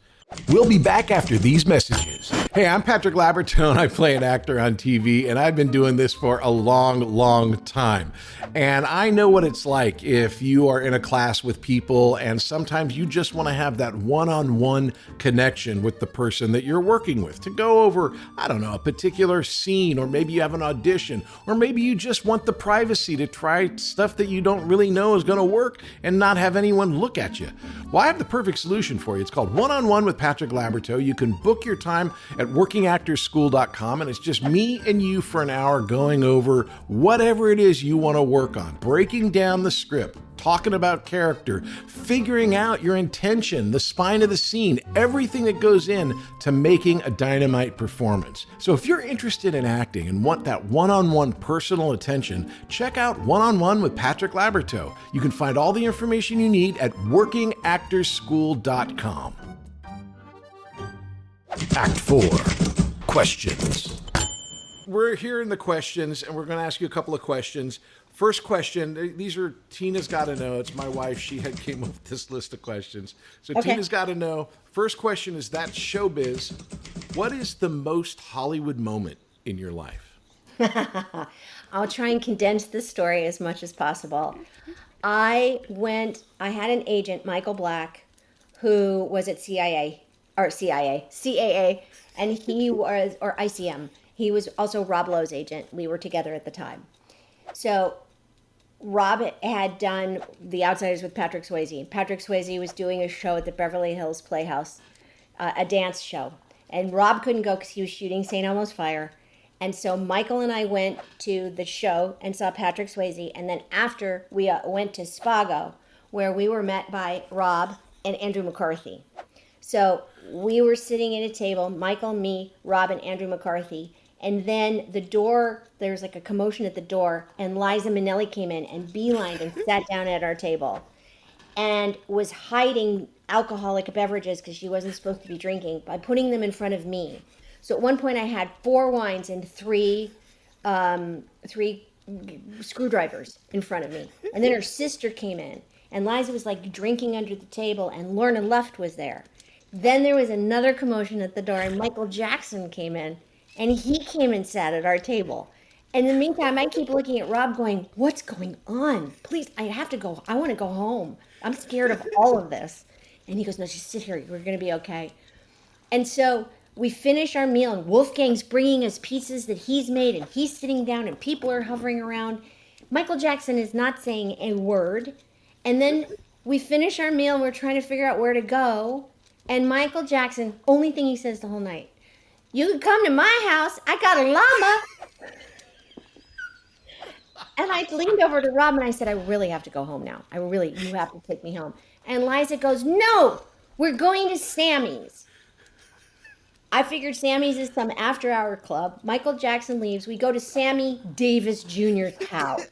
S3: We'll be back after these messages. Hey, I'm Patrick Labyorteaux, and I play an actor on TV, and I've been doing this for a long, long time. And I know what it's like if you are in a class with people, and sometimes you just want to have that one-on-one connection with the person that you're working with to go over, I don't know, a particular scene, or maybe you have an audition, or maybe you just want the privacy to try stuff that you don't really know is going to work and not have anyone look at you. Well, I have the perfect solution for you. It's called One-on-One with Patrick Labyorteaux. You can book your time at workingactorschool.com, and it's just me and you for an hour going over whatever it is you want to work on, breaking down the script, talking about character, figuring out your intention, the spine of the scene, everything that goes in to making a dynamite performance. So if you're interested in acting and want that one-on-one personal attention, check out One-on-One with Patrick Labyorteaux. You can find all the information you need at workingactorschool.com. Act 4. Questions.
S1: We're here in the questions, and we're going to ask you a couple of questions. First question, these are Tina's got to know. It's my wife. She had came up with this list of questions. So okay. Tina's got to know. First question is, that showbiz. What is the most Hollywood moment in your life?
S2: I'll try and condense this story as much as possible. I had an agent, Michael Black, who was at CAA, and he was, or ICM. He was also Rob Lowe's agent. We were together at the time. So Rob had done The Outsiders with Patrick Swayze. Patrick Swayze was doing a show at the Beverly Hills Playhouse, a dance show. And Rob couldn't go because he was shooting St. Elmo's Fire. And so Michael and I went to the show and saw Patrick Swayze. And then after, we went to Spago, where we were met by Rob and Andrew McCarthy. So we were sitting at a table, Michael, me, Rob, and Andrew McCarthy. And then the door, there was like a commotion at the door, and Liza Minnelli came in and beelined and sat down at our table. and was hiding alcoholic beverages because she wasn't supposed to be drinking by putting them in front of me. So at one point I had 4 wines and three screwdrivers in front of me. And then her sister came in, and Liza was like drinking under the table, and Lorna Luft was there. Then there was another commotion at the door, and Michael Jackson came in, and he came and sat at our table. And in the meantime, I keep looking at Rob going, what's going on? Please, I have to go. I want to go home. I'm scared of all of this. And he goes, no, just sit here. We're going to be okay. And so we finish our meal, and Wolfgang's bringing us pizzas that he's made, and he's sitting down, and people are hovering around. Michael Jackson is not saying a word. And then we finish our meal, and we're trying to figure out where to go. And Michael Jackson, only thing he says the whole night, you can come to my house. I got a llama. And I leaned over to Rob and I said, I really have to go home now. You have to take me home. And Liza goes, no, we're going to Sammy's. I figured Sammy's is some after-hour club. Michael Jackson leaves. We go to Sammy Davis Jr.'s house.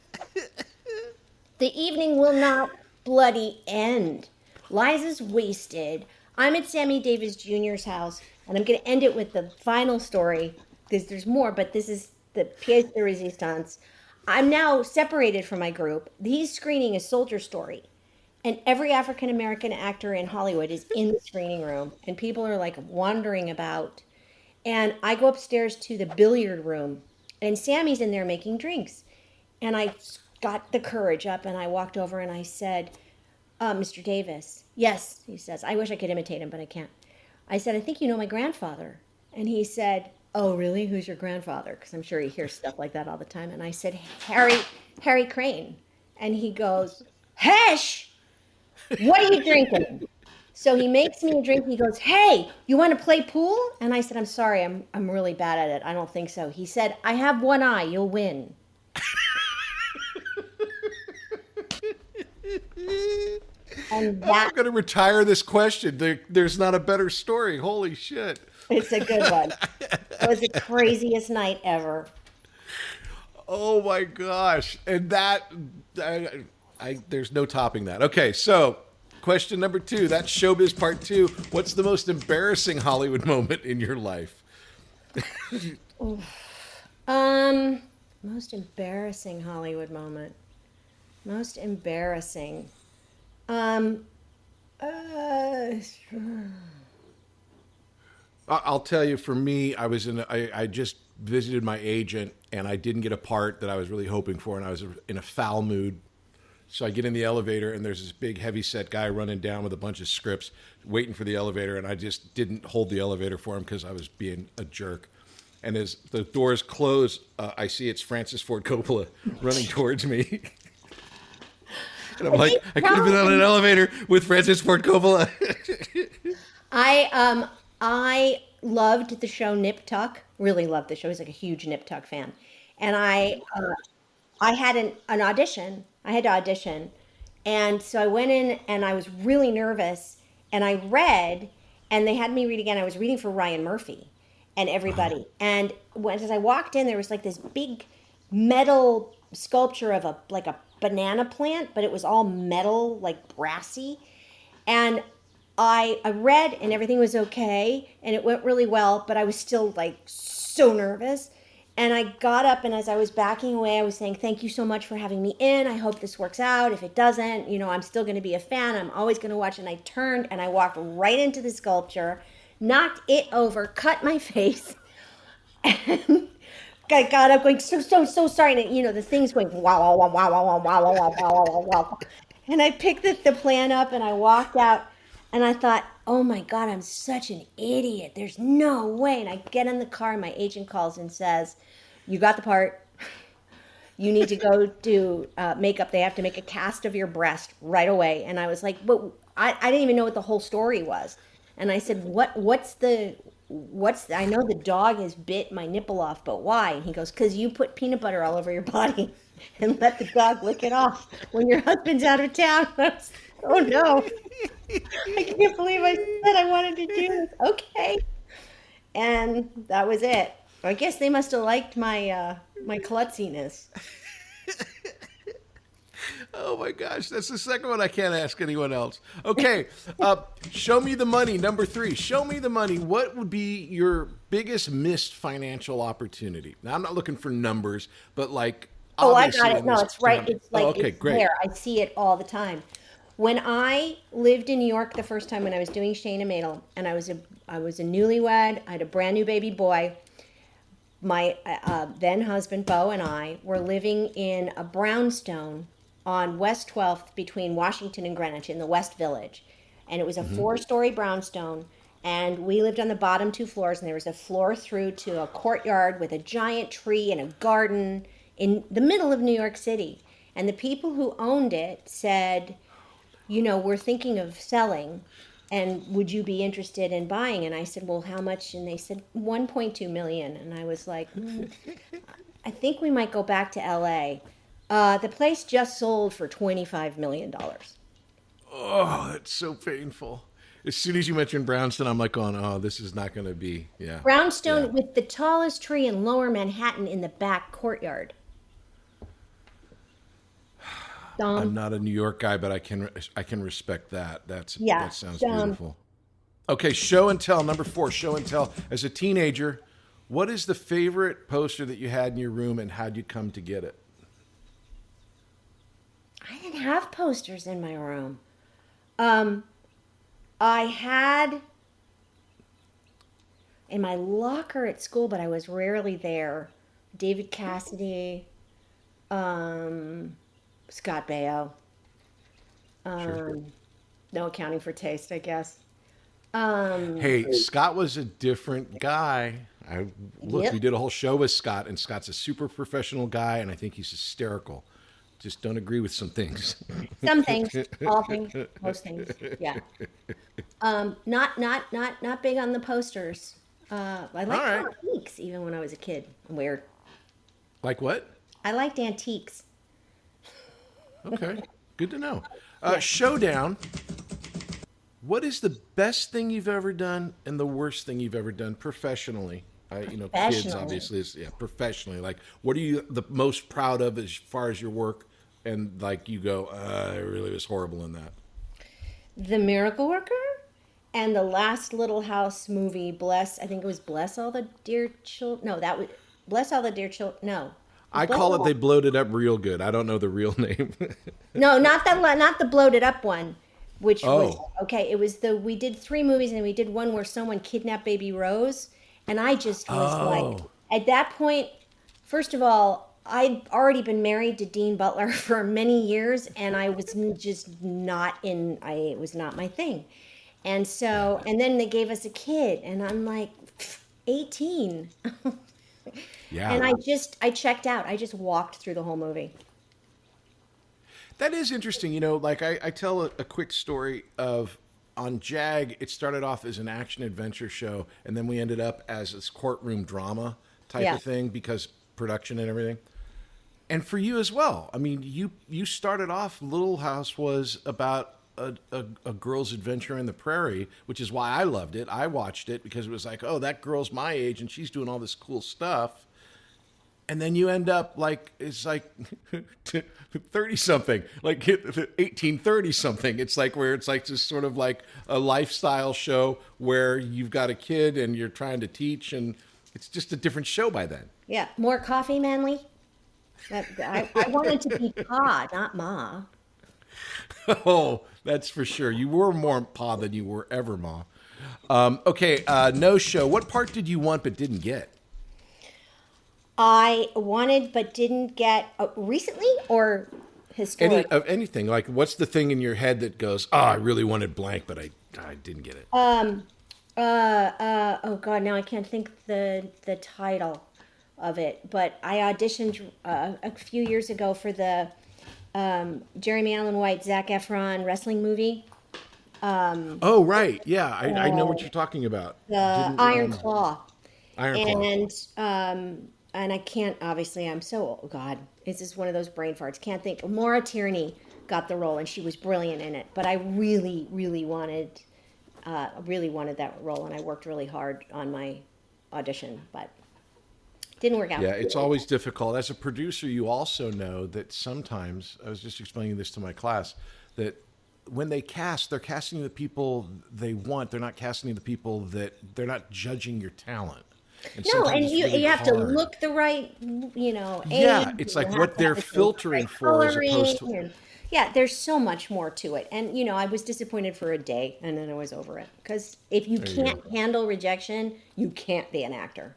S2: The evening will not bloody end. Liza's wasted. I'm at Sammy Davis Jr.'s house, and I'm going to end it with the final story, because there's more, but this is the pièce de résistance. I'm now separated from my group. He's screening a Soldier Story. And every African-American actor in Hollywood is in the screening room. And people are like wandering about. And I go upstairs to the billiard room. And Sammy's in there making drinks. And I got the courage up and I walked over and I said, Mr. Davis. Yes, he says. I wish I could imitate him, but I can't. I said, I think you know my grandfather. And he said, oh, really? Who's your grandfather? Because I'm sure he hears stuff like that all the time. And I said, Harry Crane. And he goes, Hesh! What are you drinking? So he makes me a drink. He goes, hey, you want to play pool? And I said, I'm sorry, I'm really bad at it. I don't think so. He said, I have one eye. You'll win. And
S1: I'm going to retire this question. There's not a better story. Holy shit.
S2: It's a good one. It was the craziest night ever.
S1: Oh my gosh. And that, there's no topping that. Okay, so question number 2, that's Showbiz Part 2. What's the most embarrassing Hollywood moment in your life?
S2: Most embarrassing Hollywood moment. Most embarrassing.
S1: I'll tell you, for me, I just visited my agent and I didn't get a part that I was really hoping for, and I was in a foul mood. So I get in the elevator and there's this big heavyset guy running down with a bunch of scripts waiting for the elevator, and I just didn't hold the elevator for him because I was being a jerk. And as the doors close, I see it's Francis Ford Coppola running towards me. And I'm like, I could have been on an elevator with Francis Ford Coppola.
S2: I loved the show Nip Tuck. Really loved the show. I was like a huge Nip Tuck fan. And I had an audition. I had to audition. And so I went in and I was really nervous. And I read, and they had me read again. I was reading for Ryan Murphy and everybody. And as I walked in, there was like this big metal sculpture of a banana plant, but it was all metal, like brassy. And I read and everything was okay and it went really well, but I was still like so nervous. And I got up, and as I was backing away, I was saying, thank you so much for having me in. I hope this works out. If it doesn't, I'm still going to be a fan. I'm always going to watch. And I turned and I walked right into the sculpture, knocked it over, cut my face, and I got up going, so sorry. And, the thing's going, wow, wow, wow, wow, wow, wow, wow, wow, wow, wow, wow. And I picked the plan up and I walked out, and I thought, oh my God, I'm such an idiot. There's no way. And I get in the car and my agent calls and says, you got the part. You need to go do makeup. They have to make a cast of your breast right away. And I was like, but I didn't even know what the whole story was. And I said, what's the, I know the dog has bit my nipple off, but why? And he goes, because you put peanut butter all over your body and let the dog lick it off when your husband's out of town. I was, oh no. I can't believe I said I wanted to do this. Okay. And that was it. I guess they must have liked my klutziness.
S1: Oh my gosh, that's the second one I can't ask anyone else. Okay, show me the money. Number 3, show me the money. What would be your biggest missed financial opportunity? Now, I'm not looking for numbers, but like,
S2: Oh, I
S1: obviously
S2: got it.
S1: in
S2: No,
S1: this
S2: it's right.
S1: town-
S2: It's like,
S1: Oh, okay,
S2: it's
S1: great.
S2: there. I see it all the time. When I lived in New York the first time when I was doing Shane and Madel, and I was a newlywed, I had a brand new baby boy. My then husband Bo and I were living in a brownstone on West 12th between Washington and Greenwich in the West Village, and it was a 4-story brownstone. And we lived on the bottom 2 floors, and there was a floor through to a courtyard with a giant tree and a garden in the middle of New York City. And the people who owned it said, you know, we're thinking of selling, and would you be interested in buying? And I said, well, how much? And they said 1.2 million. And I was like, I think we might go back to LA. The place just sold for $25 million.
S1: Oh, that's so painful. As soon as you mentioned Brownstone, I'm like going, oh, this is not going to be, yeah.
S2: Brownstone
S1: Yeah.
S2: with the tallest tree in Lower Manhattan in the back courtyard.
S1: I'm not a New York guy, but I can respect that. That sounds
S2: dumb.
S1: beautiful. Okay, show and tell. Number 4, show and tell. As a teenager, what is the favorite poster that you had in your room, and how'd you come to get it?
S2: I didn't have posters in my room. I had in my locker at school, but I was rarely there. David Cassidy, Scott Baio.
S1: Sure.
S2: No accounting for taste, I guess.
S1: Hey, Scott was a different guy.
S2: Yep.
S1: We did a whole show with Scott, and Scott's a super professional guy, and I think he's hysterical. Just don't agree with some things.
S2: Some things, all things, most things. Yeah. Not big on the posters. I liked
S1: All right.
S2: antiques even when I was a kid. Weird.
S1: Like what?
S2: I liked antiques.
S1: Okay, good to know. Showdown. What is the best thing you've ever done and the worst thing you've ever done professionally? Kids
S2: Professionally.
S1: obviously professionally. Like, what are you the most proud of as far as your work? And like you go, I really was horrible in that.
S2: The Miracle Worker and the last Little House movie, I think it was Bless All the Dear Children. No, that was Bless All the Dear Children. No.
S1: I
S2: Bless
S1: call it
S2: All-
S1: they blowed it up real good. I don't know the real name.
S2: No, not the bloated up one, which was
S1: Oh.
S2: okay. It was we did 3 movies and we did one where someone kidnapped baby Rose, and I just was like, at that point, first of all, I'd already been married to Dean Butler for many years, and I was just not it was not my thing. And so, and then they gave us a kid, and I'm like, 18.
S1: Yeah.
S2: And I checked out. I just walked through the whole movie.
S1: That is interesting. Like I tell a quick story of on JAG, it started off as an action adventure show, and then we ended up as this courtroom drama type
S2: Yeah.
S1: of thing because production and everything. And for you as well. I mean, you started off, Little House was about a girl's adventure in the prairie, which is why I loved it. I watched it because it was like, oh, that girl's my age and she's doing all this cool stuff. And then you end up like, it's like 30 something, like 1830 something. It's like where it's like just sort of like a lifestyle show where you've got a kid and you're trying to teach, and it's just a different show by then.
S2: Yeah, more coffee, Manly. I wanted to be Pa, not Ma.
S1: Oh, that's for sure. You were more Pa than you were ever Ma. Okay, no show. What part did you want but didn't get?
S2: I wanted but didn't get recently or historic.
S1: Anything. Like, what's the thing in your head that goes, oh, I really wanted blank, but I didn't get it.
S2: Oh God, now I can't think the title of it. But I auditioned a few years ago for the Jeremy Allen White, Zac Efron wrestling movie,
S1: Oh, right. Yeah, I know what you're talking about.
S2: Iron Claw.
S1: Iron Claw.
S2: And I can't, obviously, oh God, it's just one of those brain farts. Can't think. Maura Tierney got the role, and she was brilliant in it. But I really, really wanted that role, and I worked really hard on my audition. But Didn't work out.
S1: Yeah, it's always difficult. As a producer, you also know that sometimes, I was just explaining this to my class, that when they cast, they're casting the people they want. They're not casting the people that, they're not judging your talent. And
S2: No,
S1: sometimes
S2: and
S1: it's
S2: you
S1: really
S2: you have to
S1: hard.
S2: look the right,
S1: Yeah,
S2: age.
S1: it's
S2: You
S1: like
S2: have
S1: what
S2: to
S1: they're
S2: have the
S1: filtering
S2: right
S1: for as
S2: coloring
S1: opposed to...
S2: and- yeah, there's so much more to it. And, I was disappointed for a day and then I was over it. Because if you can't handle rejection, you can't be an actor.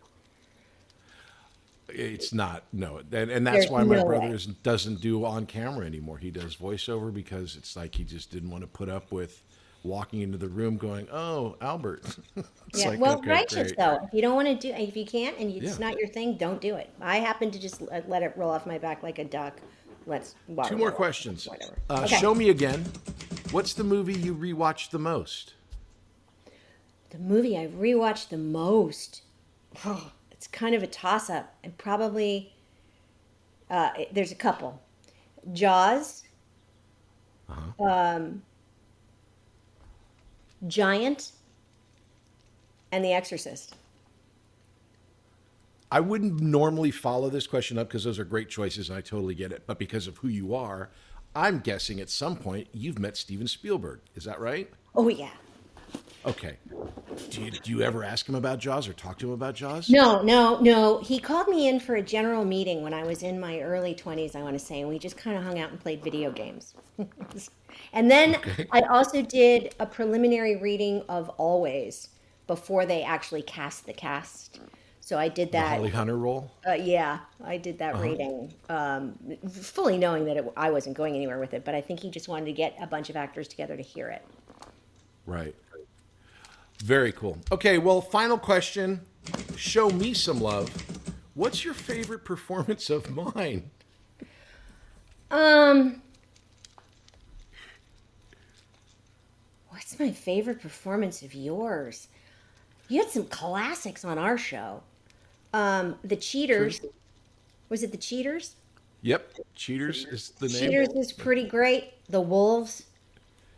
S1: It's not, no. And that's
S2: There's
S1: why my
S2: no
S1: brother
S2: way.
S1: doesn't do on camera anymore. He does voiceover because it's like he just didn't want to put up with walking into the room going, "Oh, Albert." It's
S2: Yeah,
S1: like,
S2: well,
S1: okay,
S2: righteous
S1: great.
S2: though. If you don't want to do, if you can't, and it's
S1: Yeah.
S2: not your thing, don't do it. I happen to just let it roll off my back like a duck.
S1: Two more questions.
S2: Whatever.
S1: Show me again. What's the movie you rewatched the most?
S2: The movie I rewatched the most. Oh, it's kind of a toss-up. And probably there's a couple. Jaws. Giant. And The Exorcist.
S1: I wouldn't normally follow this question up because those are great choices and I totally get it. But because of who you are, I'm guessing at some point you've met Steven Spielberg. Is that right?
S2: Oh yeah.
S1: Okay. Do you ever ask him about Jaws or talk to him about Jaws?
S2: No. He called me in for a general meeting when I was in my early 20s, I want to say, and we just kind of hung out and played video games. And then I also did a preliminary reading of Always before they actually cast the cast. So I did
S1: The
S2: that.
S1: Holly Hunter role?
S2: Yeah, I did that reading, fully knowing that I wasn't going anywhere with it. But I think he just wanted to get a bunch of actors together to hear it.
S1: Right. Very cool. Okay, well, final question. Show me some love. What's your favorite performance of mine?
S2: What's my favorite performance of yours? You had some classics on our show. The Cheaters. Was it The Cheaters?
S1: Yep. Cheaters is the name.
S2: Cheaters was pretty great. The Wolves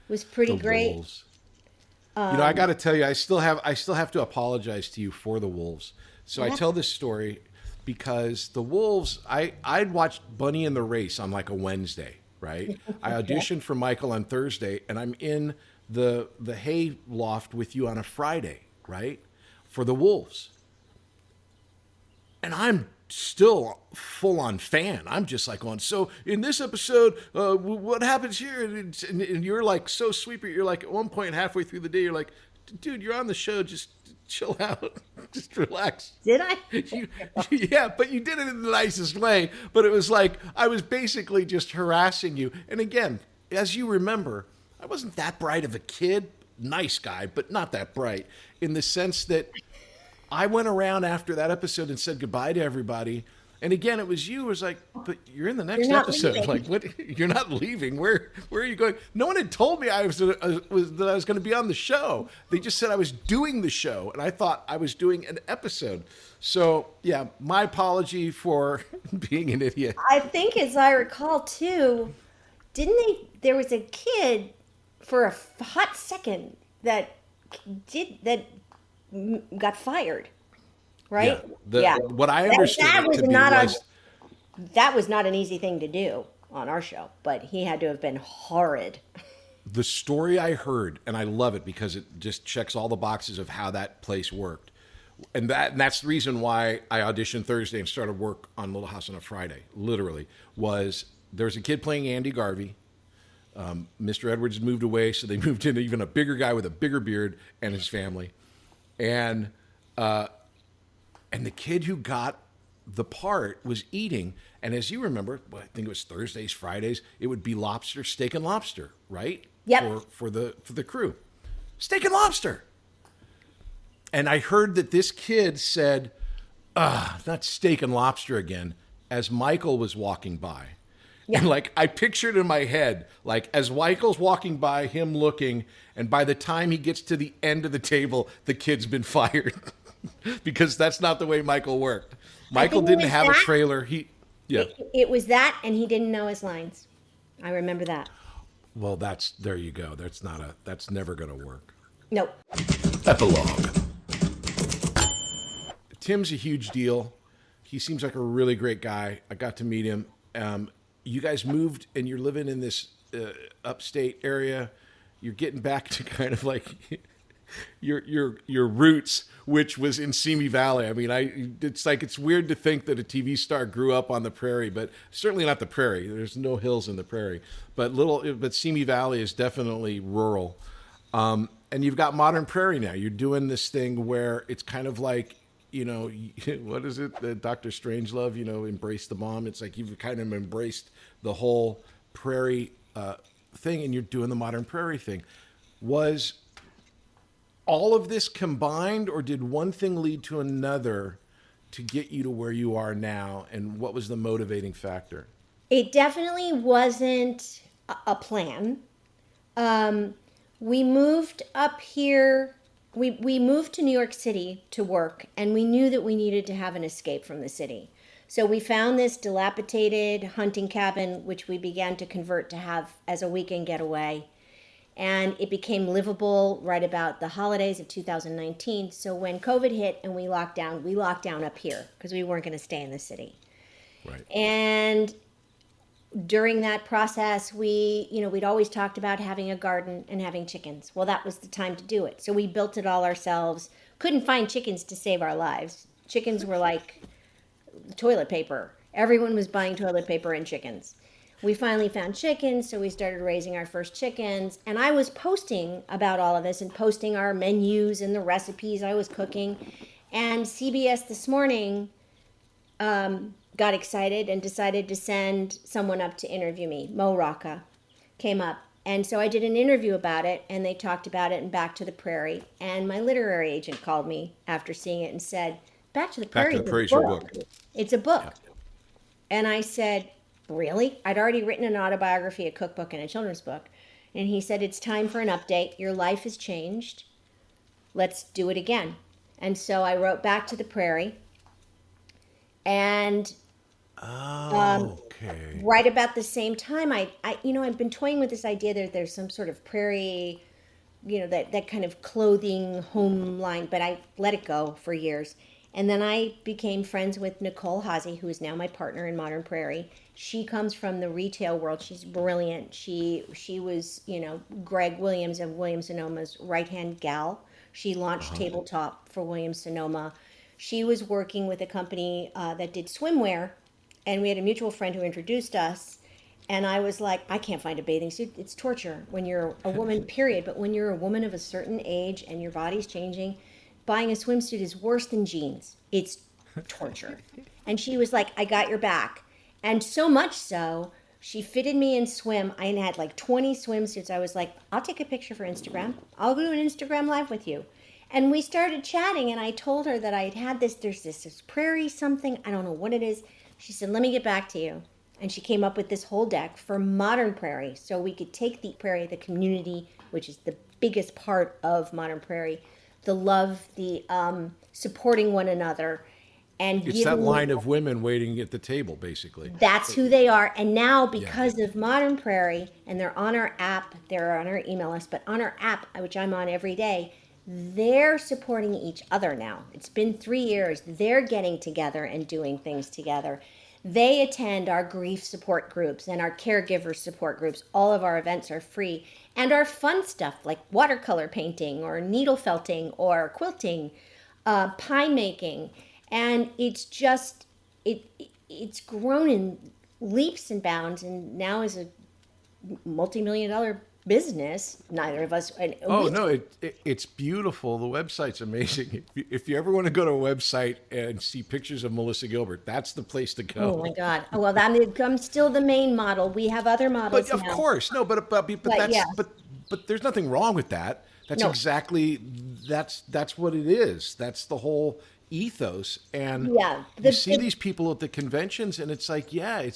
S2: was pretty
S1: The
S2: great.
S1: Wolves. I got to tell you, I still have to apologize to you for the Wolves. So I tell this story because the Wolves, I'd watched Bunny and the Race on like a Wednesday, right? I auditioned for Michael on Thursday, and I'm in the hay loft with you on a Friday, right? For the Wolves. And I'm still full on fan. I'm just like going, so in this episode, what happens here? And you're like so sweet, but you're like at one point halfway through the day, you're like, dude, you're on the show. Just chill out. Just relax.
S2: Did I?
S1: Yeah, but you did it in the nicest way. But it was like, I was basically just harassing you. And again, as you remember, I wasn't that bright of a kid. Nice guy, but not that bright in the sense that I went around after that episode and said goodbye to everybody. And again, it was you. It was like, but you're in the next
S2: You're not
S1: episode.
S2: leaving.
S1: Like, what? You're not leaving. Where are you going? No one had told me that I was going to be on the show. They just said I was doing the show, and I thought I was doing an episode. So yeah, my apology for being an idiot.
S2: I think, as I recall, too, didn't they? There was a kid for a hot second that got fired, right?
S1: What I understood
S2: That
S1: it
S2: was
S1: to be
S2: not
S1: was,
S2: that was not an easy thing to do on our show, but he had to have been horrid.
S1: the story I heard, and I love it because it just checks all the boxes of how that place worked. And that's the reason why I auditioned Thursday and started work on Little House on a Friday, literally, was there was a kid playing Andy Garvey. Mr. Edwards had moved away, so they moved in even a bigger guy with a bigger beard and his family. And the kid who got the part was eating. And as you remember, I think it was Thursdays, Fridays, it would be lobster, steak and lobster, right?
S2: Yep.
S1: For the crew. Steak and lobster. And I heard that this kid said, not steak and lobster again, as Michael was walking by. Yeah. And like, I pictured in my head, like as Michael's walking by, him looking, and by the time he gets to the end of the table, the kid's been fired. Because that's not the way Michael worked. Michael didn't have a trailer.
S2: It was that, and he didn't know his lines. I remember that.
S1: Well, there you go. That's never going to work.
S2: Nope.
S1: Epilogue. Tim's a huge deal. He seems like a really great guy. I got to meet him. You guys moved and you're living in this upstate area. You're getting back to kind of like your roots, which was in Simi Valley. I mean, it's weird to think that a TV star grew up on the prairie, but certainly not the prairie. There's no hills in the prairie, but Simi Valley is definitely rural. And you've got Modern Prairie now. You're doing this thing where it's kind of like, what is it? The Dr. Strangelove, embrace the mom. It's like you've kind of embraced the whole prairie thing, and you're doing the Modern Prairie thing. Was all of this combined, or did one thing lead to another to get you to where you are now? And what was the motivating factor?
S2: It definitely wasn't a plan. We moved up here. We moved to New York City to work, and we knew that we needed to have an escape from the city. So we found this dilapidated hunting cabin, which we began to convert to have as a weekend getaway. And it became livable right about the holidays of 2019. So when COVID hit and we locked down up here because we weren't going to stay in the city.
S1: Right.
S2: And during that process, we'd always talked about having a garden and having chickens. Well, that was the time to do it. So we built it all ourselves. Couldn't find chickens to save our lives. Chickens were like toilet paper. Everyone was buying toilet paper and chickens. We finally found chickens, so we started raising our first chickens. And I was posting about all of this and posting our menus and the recipes I was cooking. And CBS This Morning got excited and decided to send someone up to interview me. Mo Rocca came up. And so I did an interview about it, and they talked about it in Back to the Prairie. And my literary agent called me after seeing it and said, Back to the Prairie
S1: is your book.
S2: It's a book. Yeah. And I said, really? I'd already written an autobiography, a cookbook, and a children's book. And he said, it's time for an update. Your life has changed. Let's do it again. And so I wrote Back to the Prairie. And
S1: okay.
S2: Right about the same time, I've been toying with this idea that there's some sort of prairie, that kind of clothing home line, but I let it go for years. And then I became friends with Nicole Haase, who is now my partner in Modern Prairie. She comes from the retail world. She's brilliant. She was, Greg Williams of Williams-Sonoma's right-hand gal. She launched Tabletop for Williams-Sonoma. She was working with a company that did swimwear, and we had a mutual friend who introduced us. And I was like, I can't find a bathing suit. It's torture when you're a woman, period. But when you're a woman of a certain age and your body's changing, buying a swimsuit is worse than jeans. It's torture. And she was like, I got your back. And so much so, she fitted me in swim. I had like 20 swimsuits. I was like, I'll take a picture for Instagram. I'll do an Instagram live with you. And we started chatting, and I told her that I had there's this prairie something. I don't know what it is. She said, let me get back to you. And she came up with this whole deck for Modern Prairie. So we could take the prairie, the community, which is the biggest part of Modern Prairie, the love, the supporting one another. And
S1: it's that line of women waiting at the table, basically.
S2: That's who they are. And now, because of Modern Prairie, and they're on our app, they're on our email list, but on our app, which I'm on every day, they're supporting each other now. It's been 3 years. They're getting together and doing things together. They attend our grief support groups and our caregiver support groups. All of our events are free. And our fun stuff like watercolor painting or needle felting or quilting, pie making. And it's just, it's grown in leaps and bounds, and now is a multi-million-dollar business. Neither of us.
S1: It's beautiful. The website's amazing. If you ever want to go to a website and see pictures of Melissa Gilbert, that's the place to go.
S2: Oh my God! Well, I'm still the main model. We have other models.
S1: But of course, no. But there's nothing wrong with that. That's exactly that's what it is. That's the whole ethos. And you see these people at the conventions, and it's like, I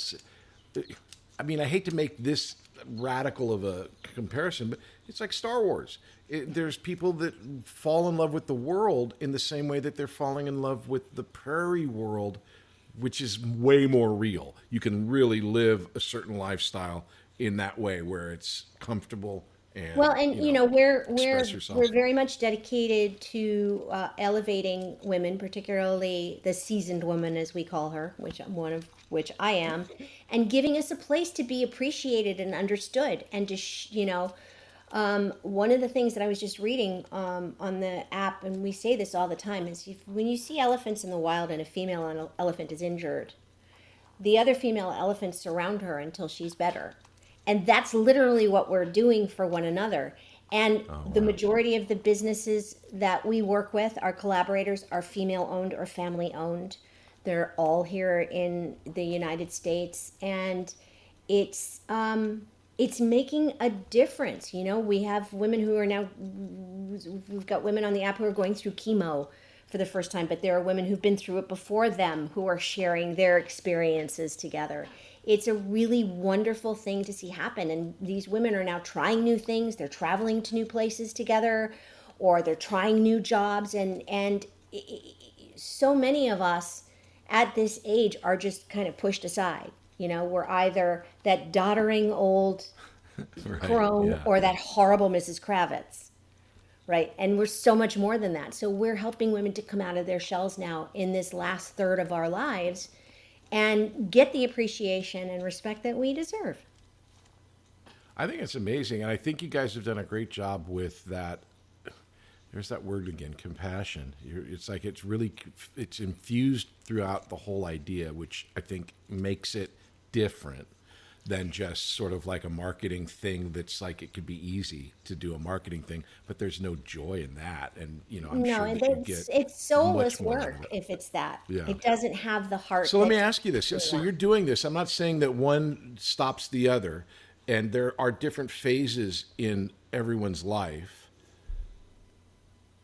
S1: mean, I hate to make this radical of a comparison, but it's like Star Wars. There's people that fall in love with the world in the same way that they're falling in love with the prairie world, which is way more real. You can really live a certain lifestyle in that way where it's comfortable And,
S2: Well, and
S1: express yourselves.
S2: we're very much dedicated to elevating women, particularly the seasoned woman, as we call her, which I am, and giving us a place to be appreciated and understood, and to one of the things that I was just reading on the app, and we say this all the time, is when you see elephants in the wild and a female elephant is injured, the other female elephants surround her until she's better. And that's literally what we're doing for one another. And the majority of the businesses that we work with, our collaborators, are female owned or family owned. They're all here in the United States. And it's making a difference. We have women who are now, we've got women on the app who are going through chemo for the first time, but there are women who've been through it before them who are sharing their experiences together. It's a really wonderful thing to see happen. And these women are now trying new things. They're traveling to new places together, or they're trying new jobs. And so many of us at this age are just kind of pushed aside. We're either that doddering old crone or that horrible Mrs. Kravitz. Right. And we're so much more than that. So we're helping women to come out of their shells now in this last third of our lives and get the appreciation and respect that we deserve.
S1: I think it's amazing. And I think you guys have done a great job with that. There's that word again, compassion. It's like it's infused throughout the whole idea, which I think makes it different than just sort of like a marketing thing that's like it could be easy to do a marketing thing, but there's no joy in that. And, I'm sure that you get
S2: it's soulless
S1: much more
S2: work if it's that.
S1: Yeah.
S2: It doesn't have the heart.
S1: So let me ask you this. So you're doing this. I'm not saying that one stops the other, and there are different phases in everyone's life.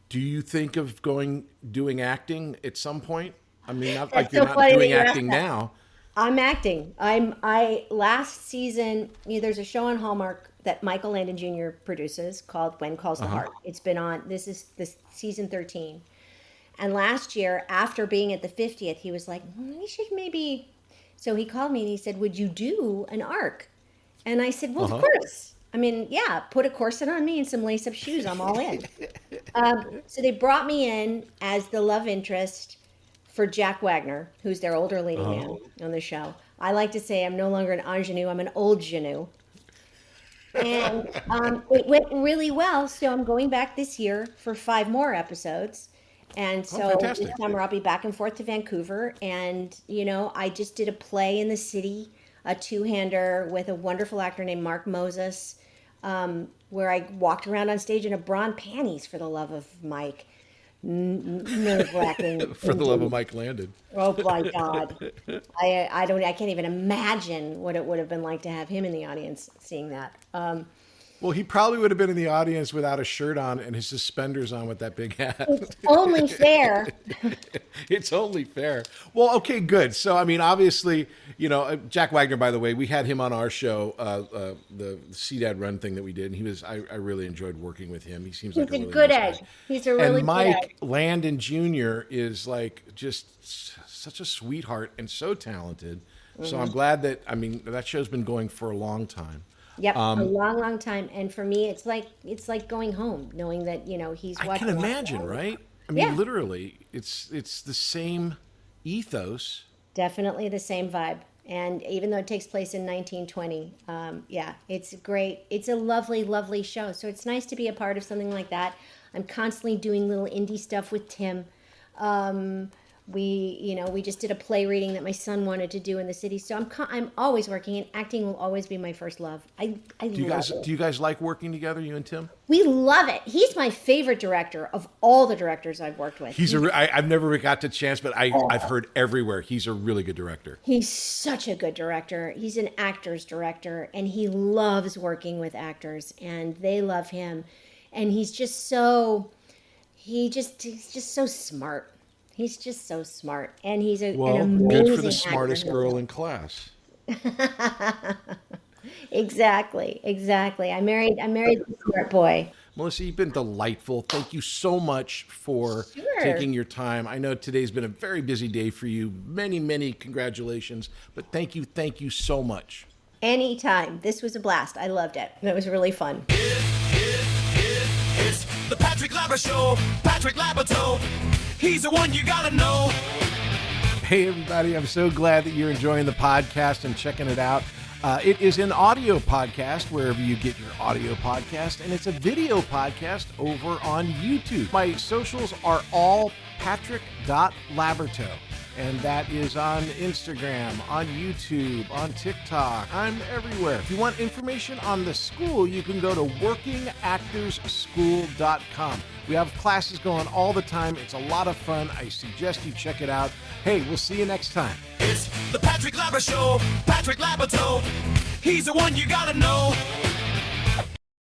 S1: Do you think of doing acting at some point? I mean, not like you're not doing acting now.
S2: I'm acting. I last season, there's a show on Hallmark that Michael Landon Jr. produces called When Calls the Heart. It's been on, this is season 13. And last year, after being at the 50th, he was like, we should maybe, so he called me and he said, would you do an arc? And I said, well, of course. I mean, yeah, put a corset on me and some lace-up shoes. I'm all in. So they brought me in as the love interest for Jack Wagner, who's their older leading man on the show. I like to say I'm no longer an ingenue, I'm an old genou. And it went really well, so I'm going back this year for 5 more episodes. And so this summer I'll be back and forth to Vancouver. And, I just did a play in the city, a 2-hander with a wonderful actor named Mark Moses, where I walked around on stage in a bra and panties for the love of Mike. Nerve-wracking.
S1: For the love of Mike Landon.
S2: Oh my God, I can't even imagine what it would have been like to have him in the audience seeing that.
S1: Well, he probably would have been in the audience without a shirt on and his suspenders on with that big hat.
S2: It's only fair.
S1: It's only fair. Well, okay, good. So, I mean, obviously, Jack Wagner, by the way, we had him on our show, the See Dad Run thing that we did, and I really enjoyed working with him. He seems like a really
S2: good
S1: nice
S2: egg.
S1: guy.
S2: He's a really good egg.
S1: And Mike Landon Jr. is like just such a sweetheart and so talented. So I'm glad that show's been going for a long time.
S2: Yep, a long, long time. And for me, it's like going home, knowing that he's watching.
S1: I can imagine, right? I mean, literally, it's the same ethos.
S2: Definitely the same vibe. And even though it takes place in 1920, it's great. It's a lovely, lovely show. So it's nice to be a part of something like that. I'm constantly doing little indie stuff with Tim. We just did a play reading that my son wanted to do in the city. So I'm always working, and acting will always be my first love. I love it.
S1: Do you guys like working together, you and Tim?
S2: We love it. He's my favorite director of all the directors I've worked with.
S1: I've never got the chance, but I've heard everywhere he's a really good director.
S2: He's such a good director. He's an actor's director, and he loves working with actors, and they love him. And he's just so smart. He's just so smart, and he's an amazing
S1: good for the smartest
S2: actor.
S1: girl in class.
S2: Exactly. I married the smart boy.
S1: Melissa, you've been delightful. Thank you so much for taking your time. I know today's been a very busy day for you. Many, many congratulations, but thank you so much.
S2: Anytime. This was a blast. I loved it. It was really fun.
S4: the Patrick Labyorteaux, Patrick Labyorteaux. He's the one you gotta know.
S1: Hey, everybody, I'm so glad that you're enjoying the podcast and checking it out. It is an audio podcast wherever you get your audio podcast, and it's a video podcast over on YouTube. My socials are all patrick.labyorteaux, and that is on Instagram, on YouTube, on TikTok. I'm everywhere. If you want information on the school, you can go to workingactorsschool.com. We have classes going all the time. It's a lot of fun. I suggest you check it out. Hey, we'll see you next time.
S4: It's the Patrick Labyorteaux, Patrick Labyorteaux. He's the one you gotta know.